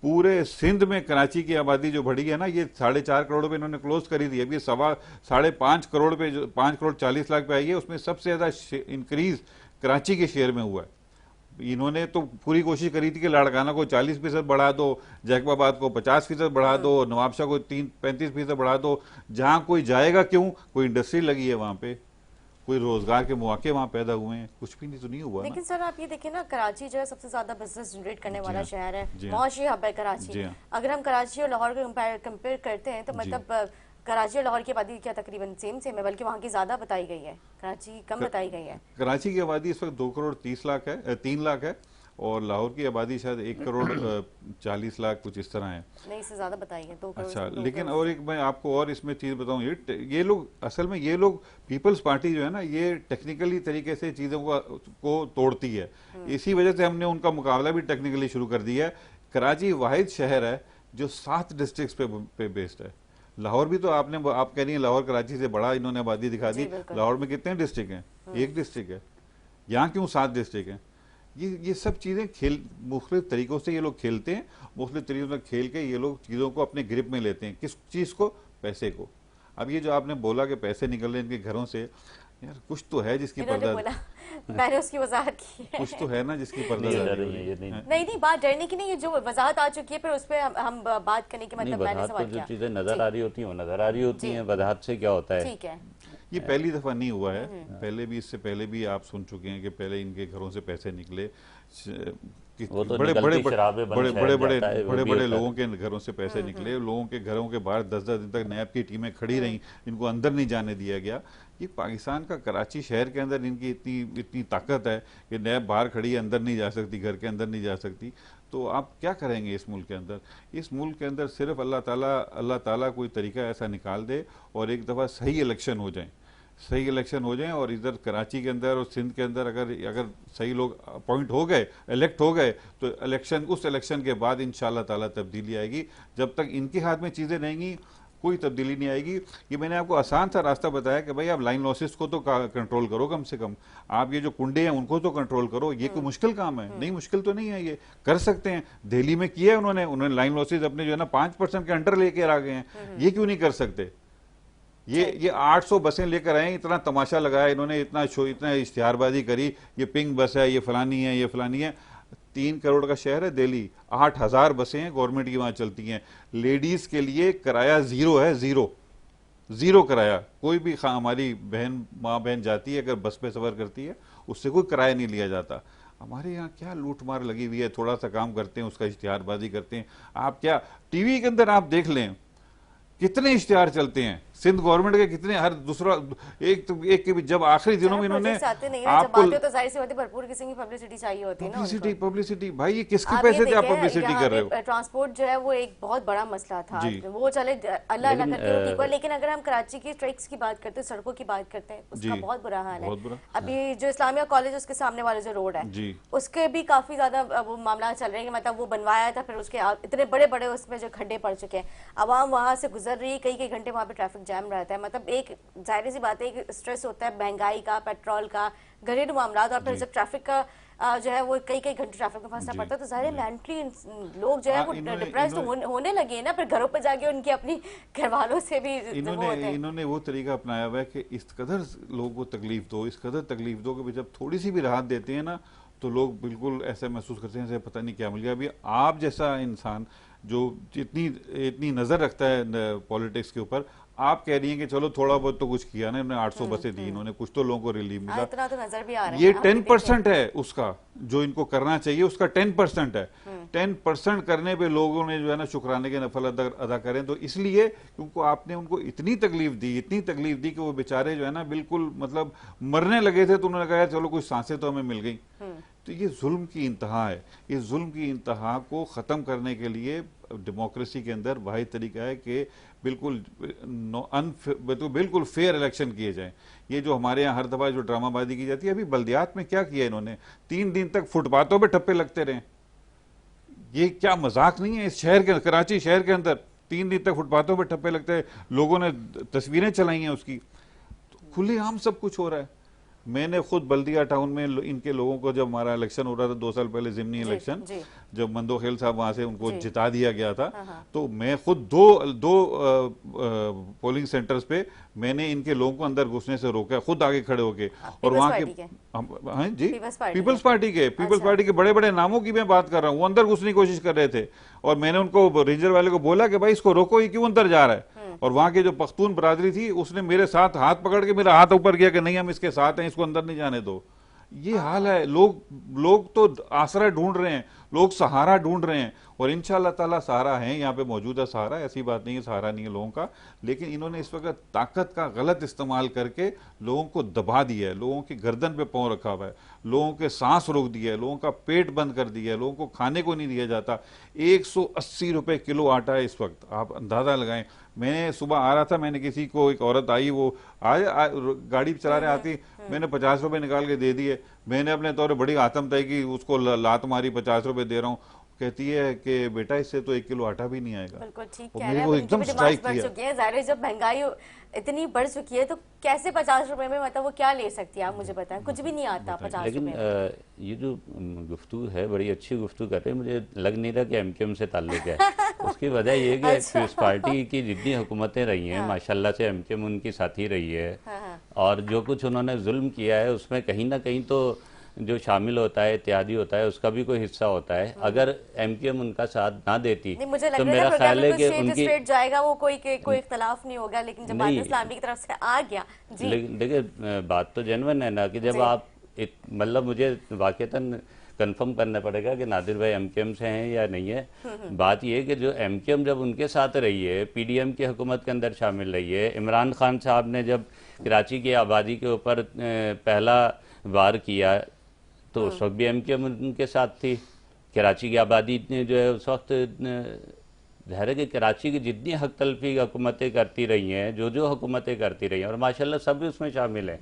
पूरे सिंध में कराची की आबादी जो बढ़ी है ना, ये 4.5 करोड़ पे इन्होंने क्लोज करी थी। अभी 5.5 करोड़ पे, 5,40,00,000 पे आई है। उसमें सबसे ज्यादा इंक्रीज कराची के शेयर में हुआ है। इन्होंने तो पूरी कोशिश करी थी कि लाड़काना को 40% बढ़ा दो, जैकबाबाद को 50% बढ़ा दो, नवाबशाह को 35% बढ़ा दो। जहां कोई जाएगा क्यों? कोई इंडस्ट्री लगी है वहां पे, कोई रोजगार के मौके वहां पैदा हुए हैं, कुछ भी नहीं तो नहीं हुआ। लेकिन सर आप ये देखिए ना, कराची जो है सबसे ज्यादा बिजनेस जनरेट करने वाला शहर है, मौशी हब है कराची। अगर हम कराची और लाहौर को कंपेयर करते हैं तो मतलब कराची और लाहौर की आबादी क्या तकरीबन सेम है, बल्कि वहाँ की ज्यादा बताई गई है, कराची कम बताई गई है। कराची की आबादी इस वक्त 2,30,00,000 है, 3 लाख है, और लाहौर की आबादी शायद 1,40,00,000 कुछ इस तरह है। नहीं, इससे ज्यादा बताई है, 2 करोड़। अच्छा, लेकिन और एक मैं आपको और इसमें चीज बताऊं, ये लोग असल में, ये लोग पीपल्स पार्टी जो है ना, ये टेक्निकली तरीके से चीजों को तोड़ती है। इसी वजह से हमने उनका मुकाबला भी टेक्निकली शुरू कर दिया है। कराची वाहिद शहर है जो 7 डिस्ट्रिक्ट पे बेस्ड है। लाहौर भी तो आप कह रही हैं लाहौर कराची से बड़ा इन्होंने आबादी दिखा दी। लाहौर में कितने डिस्ट्रिक्ट हैं? 1 डिस्ट्रिक्ट है। यहाँ क्यों 7 डिस्ट्रिक्ट हैं? ये सब चीजें मुख्तलिफ तरीकों से ये लोग खेलते हैं। मुख्तलिफ तरीकों से खेल के ये लोग चीजों को अपने ग्रिप में लेते हैं। किस चीज को? पैसे को। अब ये जो आपने बोला कि पैसे निकल रहे हैं इनके घरों से, यार कुछ तो है जिसकी पर्दा, मैंने उसकी वजाहत की है। कुछ तो है ना जिसकी पर्दा नहीं, बात डरने की नहीं है, जो वजाहत आ चुकी है, फिर उस पर हम बात करने की मतलब मैंने सवाल किया। जो चीजें नजर आ रही होती हैं वो नजर आ रही होती हैं, वजाहत से क्या होता है? ठीक है। ये पहली दफा नहीं हुआ है, पहले भी, इससे पहले भी आप सुन चुके हैं कि पहले इनके घरों से पैसे निकले, वो तो बड़े बड़े निकलती शराबें बन बड़े शहर बड़े बड़े जाता है, वो बड़े भी बड़े होता है। लोगों के घरों से पैसे निकले, लोगों के घरों के बाहर 10-10 दिन तक नैब की टीमें खड़ी रहीं, इनको अंदर नहीं जाने दिया गया। ये पाकिस्तान का कराची शहर के अंदर इनकी इतनी इतनी ताकत है कि नैब बाहर खड़ी है, अंदर नहीं जा सकती, घर के अंदर नहीं जा सकती। तो आप क्या करेंगे इस मुल्क के अंदर? इस मुल्क के अंदर सिर्फ अल्लाह ताला कोई तरीका ऐसा निकाल दे और एक दफ़ा सही इलेक्शन हो जाए, सही इलेक्शन हो जाए, और इधर कराची के अंदर और सिंध के अंदर अगर सही लोग अपॉइंट हो गए, इलेक्ट हो गए, तो उस इलेक्शन के बाद इंशाअल्लाह ताला तब्दीली आएगी। जब तक इनके हाथ में चीज़ें रहेंगी कोई तब्दीली नहीं आएगी। ये मैंने आपको आसान सा रास्ता बताया कि भाई आप लाइन लॉसेस को तो कंट्रोल करो, कम से कम आप ये जो कुंडे हैं उनको तो कंट्रोल करो। ये कोई मुश्किल काम है? नहीं, मुश्किल तो नहीं है, ये कर सकते हैं। दिल्ली में किया है उन्होंने लाइन लॉसेस अपने जो है ना 5% के अंडर लेकर आ गए हैं, ये क्यों नहीं कर सकते? ये 800 बसें लेकर आए, इतना तमाशा लगाया इन्होंने, इतना इश्तिहारबाजी करी, ये पिंक बस है, ये फलानी है, ये फलानी है। 3 करोड़ का शहर है दिल्ली, 8000 बसें हैं गवर्नमेंट की वहां चलती हैं। लेडीज के लिए किराया जीरो है, जीरो किराया। कोई भी हमारी माँ बहन जाती है अगर बस पे सफर करती है, उससे कोई किराया नहीं लिया जाता। हमारे यहाँ क्या लूट मार लगी हुई है, थोड़ा सा काम करते हैं उसका इश्तिहारबाजी करते हैं। आप क्या टीवी के अंदर आप देख लें कितने इश्तिहार चलते हैं सिंध गवर्नमेंट के, कितने, हर दूसरा एक के भी। जब आखिरी दिनों में इन्होंने आपको तो जाहिर सी बात है भरपूर किसी की पब्लिसिटी चाहिए होती है ना। पब्लिसिटी भाई, ये किसके पैसे से आप पब्लिसिटी कर रहे हो? ट्रांसपोर्ट जो है वो एक बहुत बड़ा मसला था, वो चले अल्लाह अल्लाह करके वो ठीक हुआ। लेकिन अगर हम कराची की ट्रैक्स की बात करते हैं, सड़कों की बात करते हैं, उसका बहुत बुरा हाल है। अभी जो इस्लामिया कॉलेज उसके सामने वाले जो रोड है उसके भी काफी ज्यादा वो मामला चल रहे हैं कि मतलब वो बनवाया था, फिर उसके इतने बड़े बड़े उसमें जो खड्डे पड़ चुके हैं, आवाम वहां से गुजर रही है, कई घंटे वहां पे ट्रैफिक जैम रहता है। मतलब एक जाहिर सी बात है, एक स्ट्रेस होता है महंगाई का, पेट्रोल का, घरेलू मामला, और फिर जब ट्रैफिक का जो है वो कई घंटे ट्रैफिक में फंसना पड़ता है, तो जाहिर है मेंटली लोग जो है वो डिप्रेस होने लगे ना, फिर घरों पर जाके उनकी अपनी घर वालों से भी इन्होंने वो तरीका अपनाया हुआ है कि इस कदर लोगों को तकलीफ दो, इस कदर तकलीफ दो कि जब थोड़ी सी भी राहत देते हैं ना तो लोग बिल्कुल ऐसा महसूस करते हैं जैसे पता नहीं क्या मिल गया। अभी आप जैसा इंसान जो इतनी नजर रखता है पॉलिटिक्स के ऊपर, आप कह रही हैं कि चलो थोड़ा बहुत तो कुछ किया ना, इन्होंने 800 बसें दी, इन्होंने कुछ तो लोगों को रिलीफ मिला। इतना तो नजर भी आ रहा है। ये 10% है उसका, जो इनको करना चाहिए उसका 10% है। 10% करने पे लोगों ने जो है ना शुक्राने के नफल अदा करें। तो इसलिए क्योंकि आपने उनको इतनी तकलीफ दी कि वो बेचारे जो है ना बिल्कुल मतलब मरने लगे थे, तो उन्होंने कहा चलो कुछ सांसें तो हमें मिल गई। तो ये जुल्म की इंतहा है। इस जुल्म की इंतहा को ख़त्म करने के लिए डेमोक्रेसी के अंदर वाहिद तरीका है कि बिल्कुल फेयर इलेक्शन किए जाएं। ये जो हमारे यहाँ हर दफ़ा जो ड्रामाबाजी की जाती है, अभी बल्दियात में क्या किया इन्होंने, 3 दिन तक फुटपाथों पे ठप्पे लगते रहे। ये क्या मजाक नहीं है? इस शहर के, कराची शहर के अंदर 3 दिन तक फुटपाथों पे ठप्पे लगते हैं, लोगों ने तस्वीरें चलाई हैं उसकी। तो खुलेआम सब कुछ हो रहा है। मैंने खुद बल्दिया टाउन में इनके लोगों को, जब हमारा इलेक्शन हो रहा था 2 साल पहले ज़िमनी इलेक्शन, जब मंदो खेल साहब वहां से उनको जिता दिया गया था, तो मैं खुद दो पोलिंग सेंटर्स पे मैंने इनके लोगों को अंदर घुसने से रोका, खुद आगे खड़े होके। और वहां के हाँ जी, पीपल्स पार्टी के बड़े बड़े नामों की मैं बात कर रहा हूँ, वो अंदर घुसने की कोशिश कर रहे थे। और मैंने उनको, रेंजर वाले को बोला कि भाई इसको रोको, ये क्यों अंदर जा रहा है? और वहां के जो पख्तून बरादरी थी उसने मेरे साथ हाथ पकड़ के मेरा हाथ ऊपर किया कि नहीं हम इसके साथ हैं, इसको अंदर नहीं जाने दो। ये हाल है। लोग तो आसरा ढूंढ रहे हैं, लोग सहारा ढूंढ रहे हैं, और इंशाअल्लाह ताला सहारा है, यहाँ पे मौजूद है सहारा, ऐसी बात नहीं है सहारा नहीं है लोगों का। लेकिन इन्होंने इस वक्त ताकत का गलत इस्तेमाल करके लोगों को दबा दिया है, लोगों की गर्दन पे पांव रखा हुआ है, लोगों के सांस रोक दिया है, लोगों का पेट बंद कर दिया है, लोगों को खाने को नहीं दिया जाता। 180 रुपए किलो आटा है इस वक्त, आप अंदाजा लगाएं। मैंने सुबह आ रहा था, मैंने किसी को, एक औरत आई, वो गाड़ी चला रहे आती, मैंने 50 रुपए निकाल के दे दिए। मैंने अपने तौर पर बड़ी आत्मतय की, उसको लात मारी, 50 रुपए दे रहा हूँ। कहती है कि बेटा इससे तो 1 किलो आटा भी नहीं आएगा। बिल्कुल ठीक कह रहे हैं। एकदम स्ट्राइक किया। ज़ाहिर है जब महंगाई इतनी बढ़ चुकी है तो कैसे 50 रुपए में, मतलब वो क्या ले सकती है? आप मुझे बताएं, कुछ भी नहीं आता 50 लेकिन ये जो गुफ्तगू है बड़ी अच्छी गुफ्तगू कर रहे हैं, मुझे लग नहीं रहा कि एमकेएम से ताल्लुक है। उसकी वजह ये कि पीपल्स पार्टी की जितनी हुकूमतें रही हैं माशाल्लाह से एमकेएम उनकी साथी रही है, और जो कुछ उन्होंने जुल्म किया है उसमें कहीं ना कहीं तो जो शामिल होता है, इत्तेहादी होता है, उसका भी कोई हिस्सा होता है। अगर एमक्यूएम उनका साथ ना देती नहीं, मुझे लग तो रहा मेरा था ख्याल है प्रोग्राम कि में उनकी स्ट्रेट जाएगा, वो कोई इख्तलाफ नहीं होगा, लेकिन जमात नहीं, इस्लामी की तरफ से आ गया जी। लेकिन देखिए बात तो जेन्युइन है ना कि जब जी। आप मतलब मुझे वाकईतन कंफर्म करना पड़ेगा कि नादिर भाई एमकेएम से हैं या नहीं है। बात यह है कि जो एमकेएम जब उनके साथ रही है, पीडीएम की हुकूमत के अंदर शामिल रही है, इमरान खान साहब ने जब कराची की आबादी के ऊपर पहला वार किया तो उस वक्त भी एमकेएम उनके साथ थी। कराची की आबादी जो है उस वक्त ज़ाहिर है कि कराची की जितनी हक तलफी हुकूमतें करती रही हैं, जो हुकूमतें करती रही हैं, और माशाल्लाह सब भी उसमें शामिल हैं,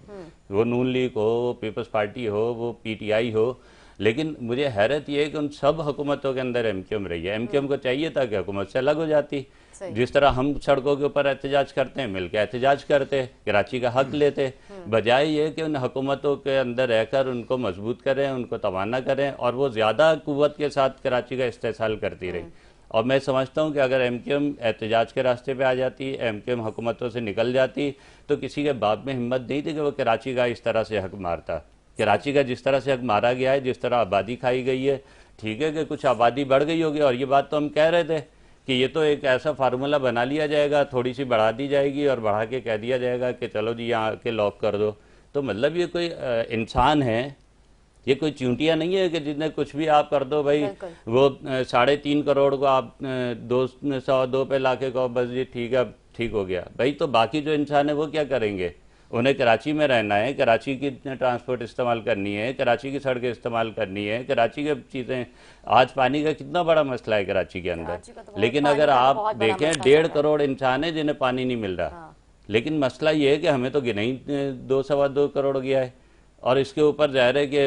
वो नून लीग हो, वो पीपल्स पार्टी हो, वो पीटीआई हो, लेकिन मुझे हैरत ये है कि उन सब हुकूमतों के अंदर एमक्यूएम रही है। एमक्यूएम को चाहिए था कि हुकूमत से अलग हो जाती, जिस तरह हम सड़कों के ऊपर एहतजाज करते हैं, मिलकर एहतजाज करते, कराची का हक लेते, बजाय ये कि उन हुकूमतों के अंदर रहकर उनको मजबूत करें, उनको तवाना करें, और वो ज़्यादा कुव्वत के साथ कराची का इस्तेसाल करती रही। और मैं समझता हूँ कि अगर एमक्यूएम एहतजाज के रास्ते पे आ जाती, एमक्यूएम हुकूमतों से निकल जाती, तो किसी के बाप में हिम्मत नहीं थी कि वो कराची का इस तरह से हक मारता। कराची का जिस तरह से हक मारा गया है, जिस तरह आबादी खाई गई है, ठीक है कि कुछ आबादी बढ़ गई होगी, और ये बात तो हम कह रहे थे कि ये तो एक ऐसा फार्मूला बना लिया जाएगा, थोड़ी सी बढ़ा दी जाएगी और बढ़ा के कह दिया जाएगा कि चलो जी यहाँ के लॉक कर दो। तो मतलब ये कोई इंसान है, ये कोई चूंटियाँ नहीं है कि जितने कुछ भी आप कर दो भाई, वो 3.5 करोड़ को आप 202 पे लाके कहो बस जी ठीक है, ठीक हो गया भाई। तो बाकी जो इंसान है वो क्या करेंगे? उन्हें कराची में रहना है, कराची की ट्रांसपोर्ट इस्तेमाल करनी है, कराची की सड़कें इस्तेमाल करनी है, कराची की चीज़ें। आज पानी का कितना बड़ा मसला है कराची के अंदर, लेकिन अगर आप देखें 1.5 करोड़ इंसान है जिन्हें पानी नहीं मिल रहा। लेकिन मसला ये है कि हमें तो गिना ही 2-2.25 करोड़ गया है, और इसके ऊपर जाहिर है कि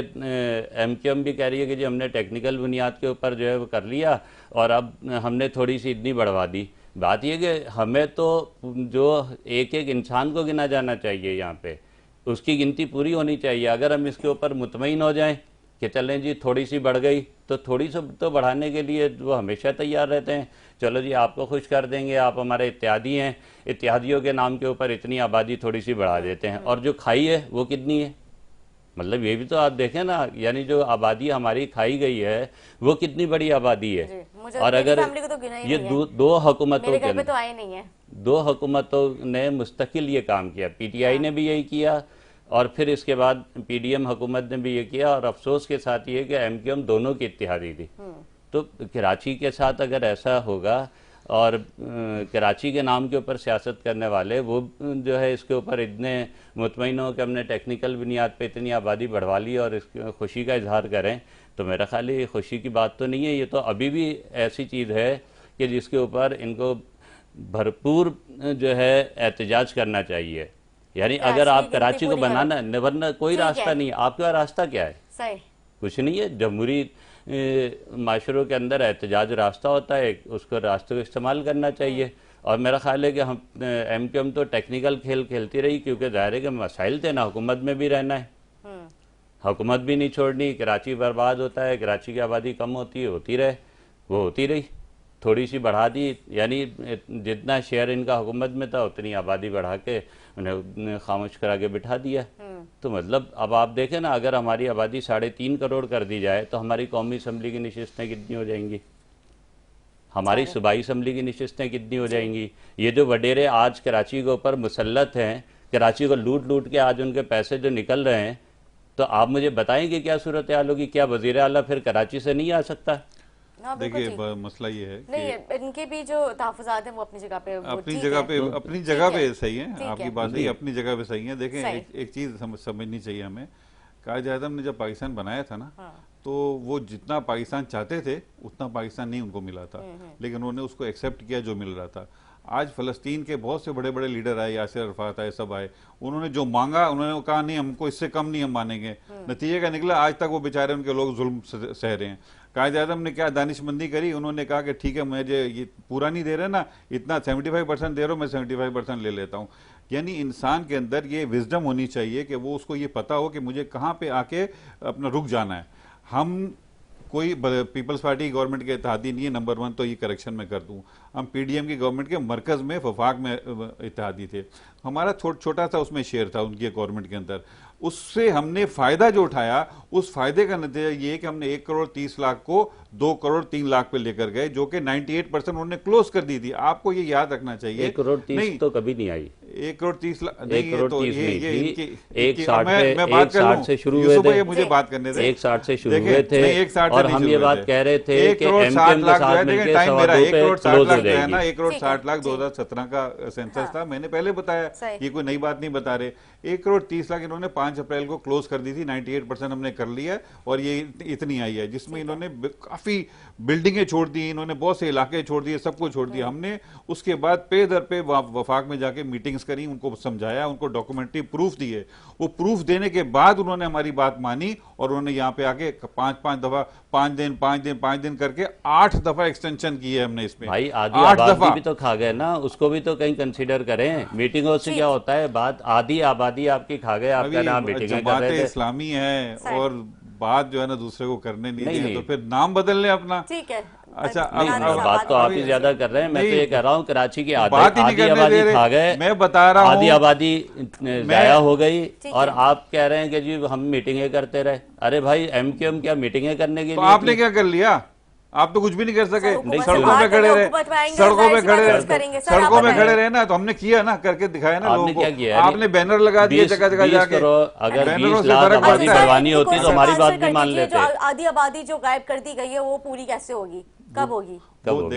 एमक्यूएम भी कह रही है कि जी हमने टेक्निकल बुनियाद के ऊपर जो है वो कर लिया और अब हमने थोड़ी सी इतनी बढ़वा दी। बात यह कि हमें तो जो एक एक इंसान को गिना जाना चाहिए, यहाँ पे उसकी गिनती पूरी होनी चाहिए। अगर हम इसके ऊपर मुतमईन हो जाएं कि चलें जी थोड़ी सी बढ़ गई, तो थोड़ी सी तो बढ़ाने के लिए वो हमेशा तैयार रहते हैं। चलो जी आपको खुश कर देंगे, आप हमारे इत्यादी हैं, इत्यादियों के नाम के ऊपर इतनी आबादी थोड़ी सी बढ़ा देते हैं। और जो खाई है वो कितनी है, मतलब ये भी तो आप देखें ना, यानी जो आबादी हमारी खाई गई है वो कितनी बड़ी आबादी है। और अगर ये दो हुकूमतों के तो आए नहीं है, 2 हुकूमतों ने मुस्तकिल ये काम किया, पीटीआई ने भी यही किया और फिर इसके बाद पीडीएम हुकूमत ने भी ये किया। और अफसोस के साथ ये कि एमक्यूएम दोनों की इत्तेहादी थी। तो कराची के साथ अगर ऐसा होगा और कराची के नाम के ऊपर सियासत करने वाले वो जो है इसके ऊपर इतने मुतमईन हो कि हमने टेक्निकल बुनियाद पे इतनी आबादी बढ़वा ली और इसकी खुशी का इजहार करें, तो मेरा ख्याल है ये खुशी की बात तो नहीं है। ये तो अभी भी ऐसी चीज़ है कि जिसके ऊपर इनको भरपूर जो है एहतजाज करना चाहिए। यानी अगर आप कराची को बनाना, वरना कोई रास्ता नहीं है। आपका रास्ता क्या है? सही कुछ नहीं है। जमहूरी माशरों के अंदर एहतजाज रास्ता होता है, उसको रास्ते को इस्तेमाल करना चाहिए। और मेरा ख्याल है कि हम एमक्यूएम तो टेक्निकल खेल खेलती रही, क्योंकि ज़ाहिर है कि मसाइल थे ना, हुकूमत में भी रहना है, हुकूमत भी नहीं छोड़नी। कराची बर्बाद होता है, कराची की आबादी कम होती है, होती रहे, वो होती रही, थोड़ी सी बढ़ा दी, यानी जितना शेयर इनका हुकूमत में था उतनी आबादी बढ़ा के उन्हें खामोश करा के बिठा दिया। तो मतलब अब आप देखें ना, अगर हमारी आबादी 3.5 करोड़ कर दी जाए तो हमारी कौमी असम्बली की नशिस्तें कितनी हो जाएंगी, हमारी सूबाई असम्बली की नशिस्तें कितनी हो जाएंगी। ये जो वडेरे आज कराची के ऊपर मुसल्लत हैं, कराची को लूट लूट के आज उनके पैसे जो निकल रहे हैं, तो आप मुझे बताएंगे क्या सूरत हाल होगी? क्या वज़ीर आला फिर कराची से नहीं आ सकता? देखिए मसला ये है कि इनके भी जो तहफ़्फ़ुज़ात हैं वो अपनी जगह पे सही है। आपकी बात सही, अपनी जगह पे सही है। देखें एक चीज़ समझनी चाहिए हमें, कायद आज़म ने जब पाकिस्तान बनाया था ना, तो वो जितना पाकिस्तान चाहते थे उतना पाकिस्तान नहीं उनको मिला था, लेकिन उन्होंने उसको एक्सेप्ट किया जो मिल रहा था। आज फ़लस्तीन के बहुत से बड़े बड़े लीडर आए, यासिर अरफात आए, सब आए, उन्होंने जो मांगा उन्होंने कहा नहीं हमको इससे कम नहीं हम मानेंगे। नतीजे का निकला आज तक वो बेचारे उनके लोग जुल्म सह रहे हैं। कायद आज़म ने क्या दानिशमंदी करी, उन्होंने कहा कि ठीक है मुझे ये पूरा नहीं दे रहे ना, इतना 75% दे रहे हो, मैं 75% ले लेता हूँ। यानी इंसान के अंदर ये विजडम होनी चाहिए कि वो उसको ये पता हो कि मुझे कहाँ पे आके अपना रुक जाना है। हम कोई पीपल्स पार्टी की गवर्नमेंट के इत्तेहादी नहीं है, नंबर 1, तो ये करेक्शन में कर दूं। हम पीडीएम की गवर्नमेंट के मरकज में वफाक में इत्तेहादी थे, हमारा छोटा सा उसमें शेयर था उनकी गवर्नमेंट के अंदर। उससे हमने फायदा जो उठाया, उस फायदे का नतीजा ये कि हमने 1 करोड़ 30 लाख को 2 करोड़ 3 लाख पे लेकर गए, जो कि 98% उन्होंने क्लोज कर दी थी। आपको ये याद रखना चाहिए। 1 करोड़ 30 तो कभी नहीं आई। 1 करोड़ 30 लाख 1 करोड़ 30 नहीं थी, 160 से शुरू हुए थे, मुझे बात करने थे, 160 से शुरू हुए थे, और हम ये बात कह रहे थे कि एमकेएम के साथ मिलकर 1.25 पे क्लोज हो जाएगी। 1 करोड़ 60 लाख 2017 का सेंसस था, मैंने पहले बताया, ये कोई नई बात नहीं बता रहे। 1 करोड़ 30 लाख इन्होंने 5 अप्रैल को क्लोज कर दी थी, 98% हमने कर लिया, और ये इतनी आई है, जिसमें इन्होंने काफी बिल्डिंगें छोड़ दी, इन्होंने बहुत से इलाके छोड़ दिए, सब कुछ छोड़ दिया। हमने उसके बाद पे दर पे वफाक में जाके मीटिंग्स करी, उनको समझाया, उनको डॉक्यूमेंट्री प्रूफ दिए। वो प्रूफ देने के बाद उन्होंने हमारी बात मानी, और उन्होंने यहाँ पे आके 5 दफा 5 दिन करके 8 दफा एक्सटेंशन की है हमने इसमें। भाई आधी आबादी भी तो खा गए ना, उसको भी तो कहीं कंसीडर करें। मीटिंगों से क्या होता है, बात आधी आबादी आपकी खा गए, आपका नाम मीटिंग कर रहे थे। इस्लामी है और बात जो है ना दूसरे को करने नहीं है, तो फिर नाम बदल ले अपना। ठीक है। अच्छा, बात तो आप ही ज्यादा कर रहे हैं। मैं तो ये कह रहा हूँ कराची की आधी आबादी खा गए, मैं बता रहा हूँ, आधी आबादी जाया हो गई, और आप कह रहे हैं कि जी हम मीटिंगें करते रहे। अरे भाई एमकेएम क्या मीटिंगें करने के लिए? आपने क्या कर लिया? आप तो कुछ भी नहीं कर सके, सड़कों में खड़े रहे, सड़कों में खड़े रहे ना, तो हमने किया ना, करके दिखाया ना लोगों को। क्या किया? आपने बैनर लगा दिए जगह जगह जाके। अगर 20 लाख आबादी बढ़वानी होती तो हमारी बात भी मान लेते। आधी आबादी जो गायब कर दी गई है वो पूरी कैसे होगी, कब होगी?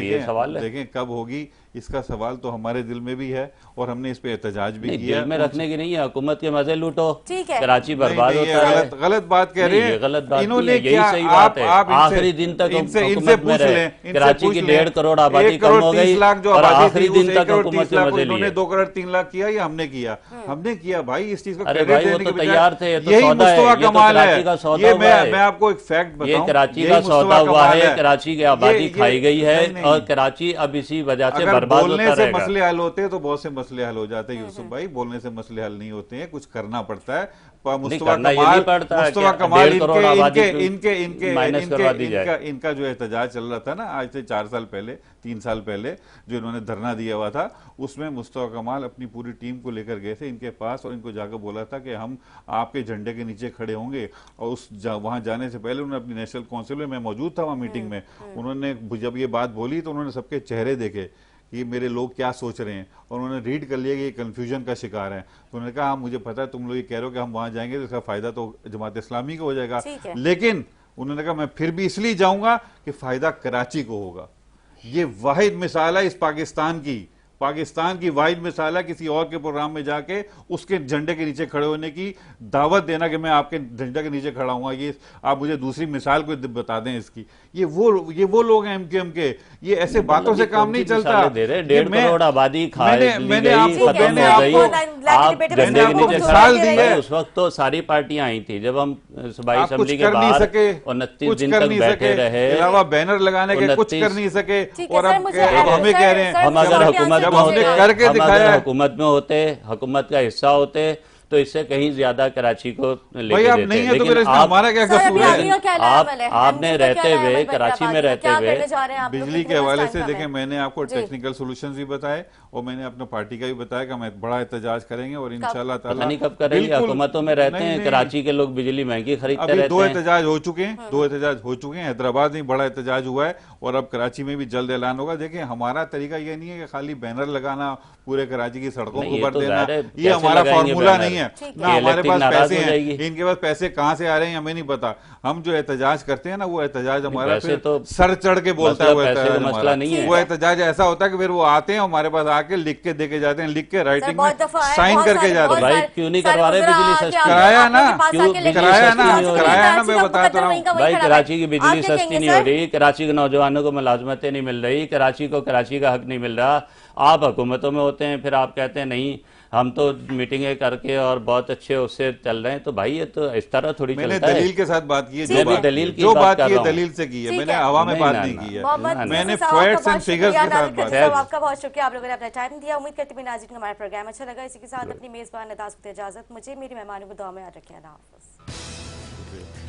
ये सवाल है। देखें कब होगी, इसका सवाल तो हमारे दिल में भी है, और हमने इस पे एहतजाज भी किया। दिल में रखने की नहीं है, हुकूमत के मजे लूटो, ठीक है, कराची बर्बाद होता है। गलत बात कह रहे हैं, गलत बात इन्होंने यही सही बात है। आखिरी दिन तक इनसे पूछ लें, कराची की 1.5 करोड़ आबादी कम हो गई, और आखिरी दिन तक हुकूमत के मजे लिए। 2 करोड़ 3 लाख किया, या हमने किया? हमने किया भाई, इस चीज का अरे भाई वो तो तैयार थे, यही मुस्तफा कमाल है। ये मैं आपको एक फैक्ट बताऊं, ये कराची का सौदा हुआ है, कराची की आबादी खाई गई है, और कराची अब इसी वजह से बर्बाद होता रहेगा। बोलने से मसले हल होते हैं तो बहुत से मसले हल हो जाते हैं यूसुफ भाई, बोलने से मसले हल नहीं होते हैं, कुछ करना पड़ता है। मुस्तफा कमाल इनका जो एहतजाज चल रहा था ना आज से 4 साल पहले, 3 साल पहले, जो इन्होंने धरना दिया हुआ था, उसमें मुस्तफा कमाल अपनी पूरी टीम को लेकर गए थे इनके पास, और इनको जाकर बोला था कि हम आपके झंडे के नीचे खड़े होंगे। और वहां जाने से पहले उन्होंने अपनी नेशनल काउंसिल में, मैं मौजूद था वहां मीटिंग में, उन्होंने जब ये बात बोली तो उन्होंने सबके चेहरे देखे कि मेरे लोग क्या सोच रहे हैं, और उन्होंने रीड कर लिया कि ये कंफ्यूजन का शिकार है। तो उन्होंने कहा हाँ मुझे पता है तुम लोग ये कह रहे हो कि हम वहां जाएंगे तो इसका फायदा तो जमात इस्लामी को हो जाएगा, लेकिन उन्होंने कहा मैं फिर भी इसलिए जाऊंगा कि फायदा कराची को होगा। ये वाहिद मिसाल है इस पाकिस्तान की वाहिद मिसाल है, किसी और के प्रोग्राम में जाके उसके झंडे के नीचे खड़े होने की दावत देना कि मैं आपके झंडे के नीचे खड़ा हूंगा। ये आप मुझे दूसरी मिसाल को बता दें इसकी। ये वो लोग हैं एमकेएम के, ये ऐसे बातों से काम नहीं चलता। 1.5 करोड़ आबादी मैंने आपको मिसाल दी है। उस वक्त तो सारी पार्टियां आई थी जब हम सूबाई असेंबली के बाहर 29 दिन तक बैठे रहे, अलावा बैनर लगाने के कुछ कर नहीं सके। और अब हमें कह रहे हैं हम अगर हुकूमत करके दिखाया, हुकूमत में होते, हुकूमत का हिस्सा होते तो इससे कहीं ज्यादा कराची को लेके देते। नहीं है तो फिर इसमें हमारा क्या कसूर है? आपने रहते हुए कराची में रहते हुए बिजली के हवाले से देखें, मैंने आपको टेक्निकल सॉल्यूशंस भी बताए, और मैंने अपने पार्टी का भी बताया कि हम बड़ा एहतजाज करेंगे, और इंशाल्लाह ताला नहीं कब करेंगे। हुकूमतों में रहते हैं, कराची के लोग बिजली महंगी खरीदते रहते हैं। 2 एहतजाज हो चुके हैं, हैदराबाद में बड़ा एहतजाज हुआ है, और अब कराची में भी जल्द ऐलान होगा। देखिए हमारा तरीका ये नहीं है कि खाली बैनर लगाना, पूरे कराची की सड़कों को भर देना, ये हमारा फॉर्मूला नहीं है ना। हमारे पास पैसे हैं, इनके पास पैसे कहां से आ रहे हैं हमें नहीं पता। हम जो एहतजाज करते हैं ना, वो एहतजाज हमारा फिर तो सर चढ़ के बोलता है। वो एहतजाज ऐसा होता है कि फिर वो आते हैं हमारे पास आके लिख के देके जाते हैं, लिख के राइटिंग में साइन करके जाते हैं। भाई क्यों नहीं करवा रहे बिजली सस्ती? कराया ना, मैं बताता रहा हूँ भाई, कराची की बिजली सस्ती नहीं हो रही, कराची के नौजवानों को मुलाजमतें नहीं मिल रही, कराची को कराची का हक नहीं मिल रहा। आप हुकूमतों में होते हैं, फिर आप कहते हैं नहीं हम तो मीटिंगें करके और बहुत अच्छे उससे चल रहे हैं। तो भाई ये तो इस तरह थोड़ी चलता है। मैंने दलील के साथ बात की है, जो बात की है दलील से की है, मैंने हवा में बात नहीं की है, मैंने फैक्ट्स एंड फिगर्स के साथ बात की है। आपका बहुत शुक्रिया, आप लोगों ने अपना टाइम दिया। उम्मीद करती हूं नाज़रीन हमारा प्रोग्राम अच्छा लगा। इसी के साथ अपनी मेजबान नदास को इजाजत, मुझे मेरी मेहमानों को दुआ में याद रखें। अल्लाह हाफ़िज़।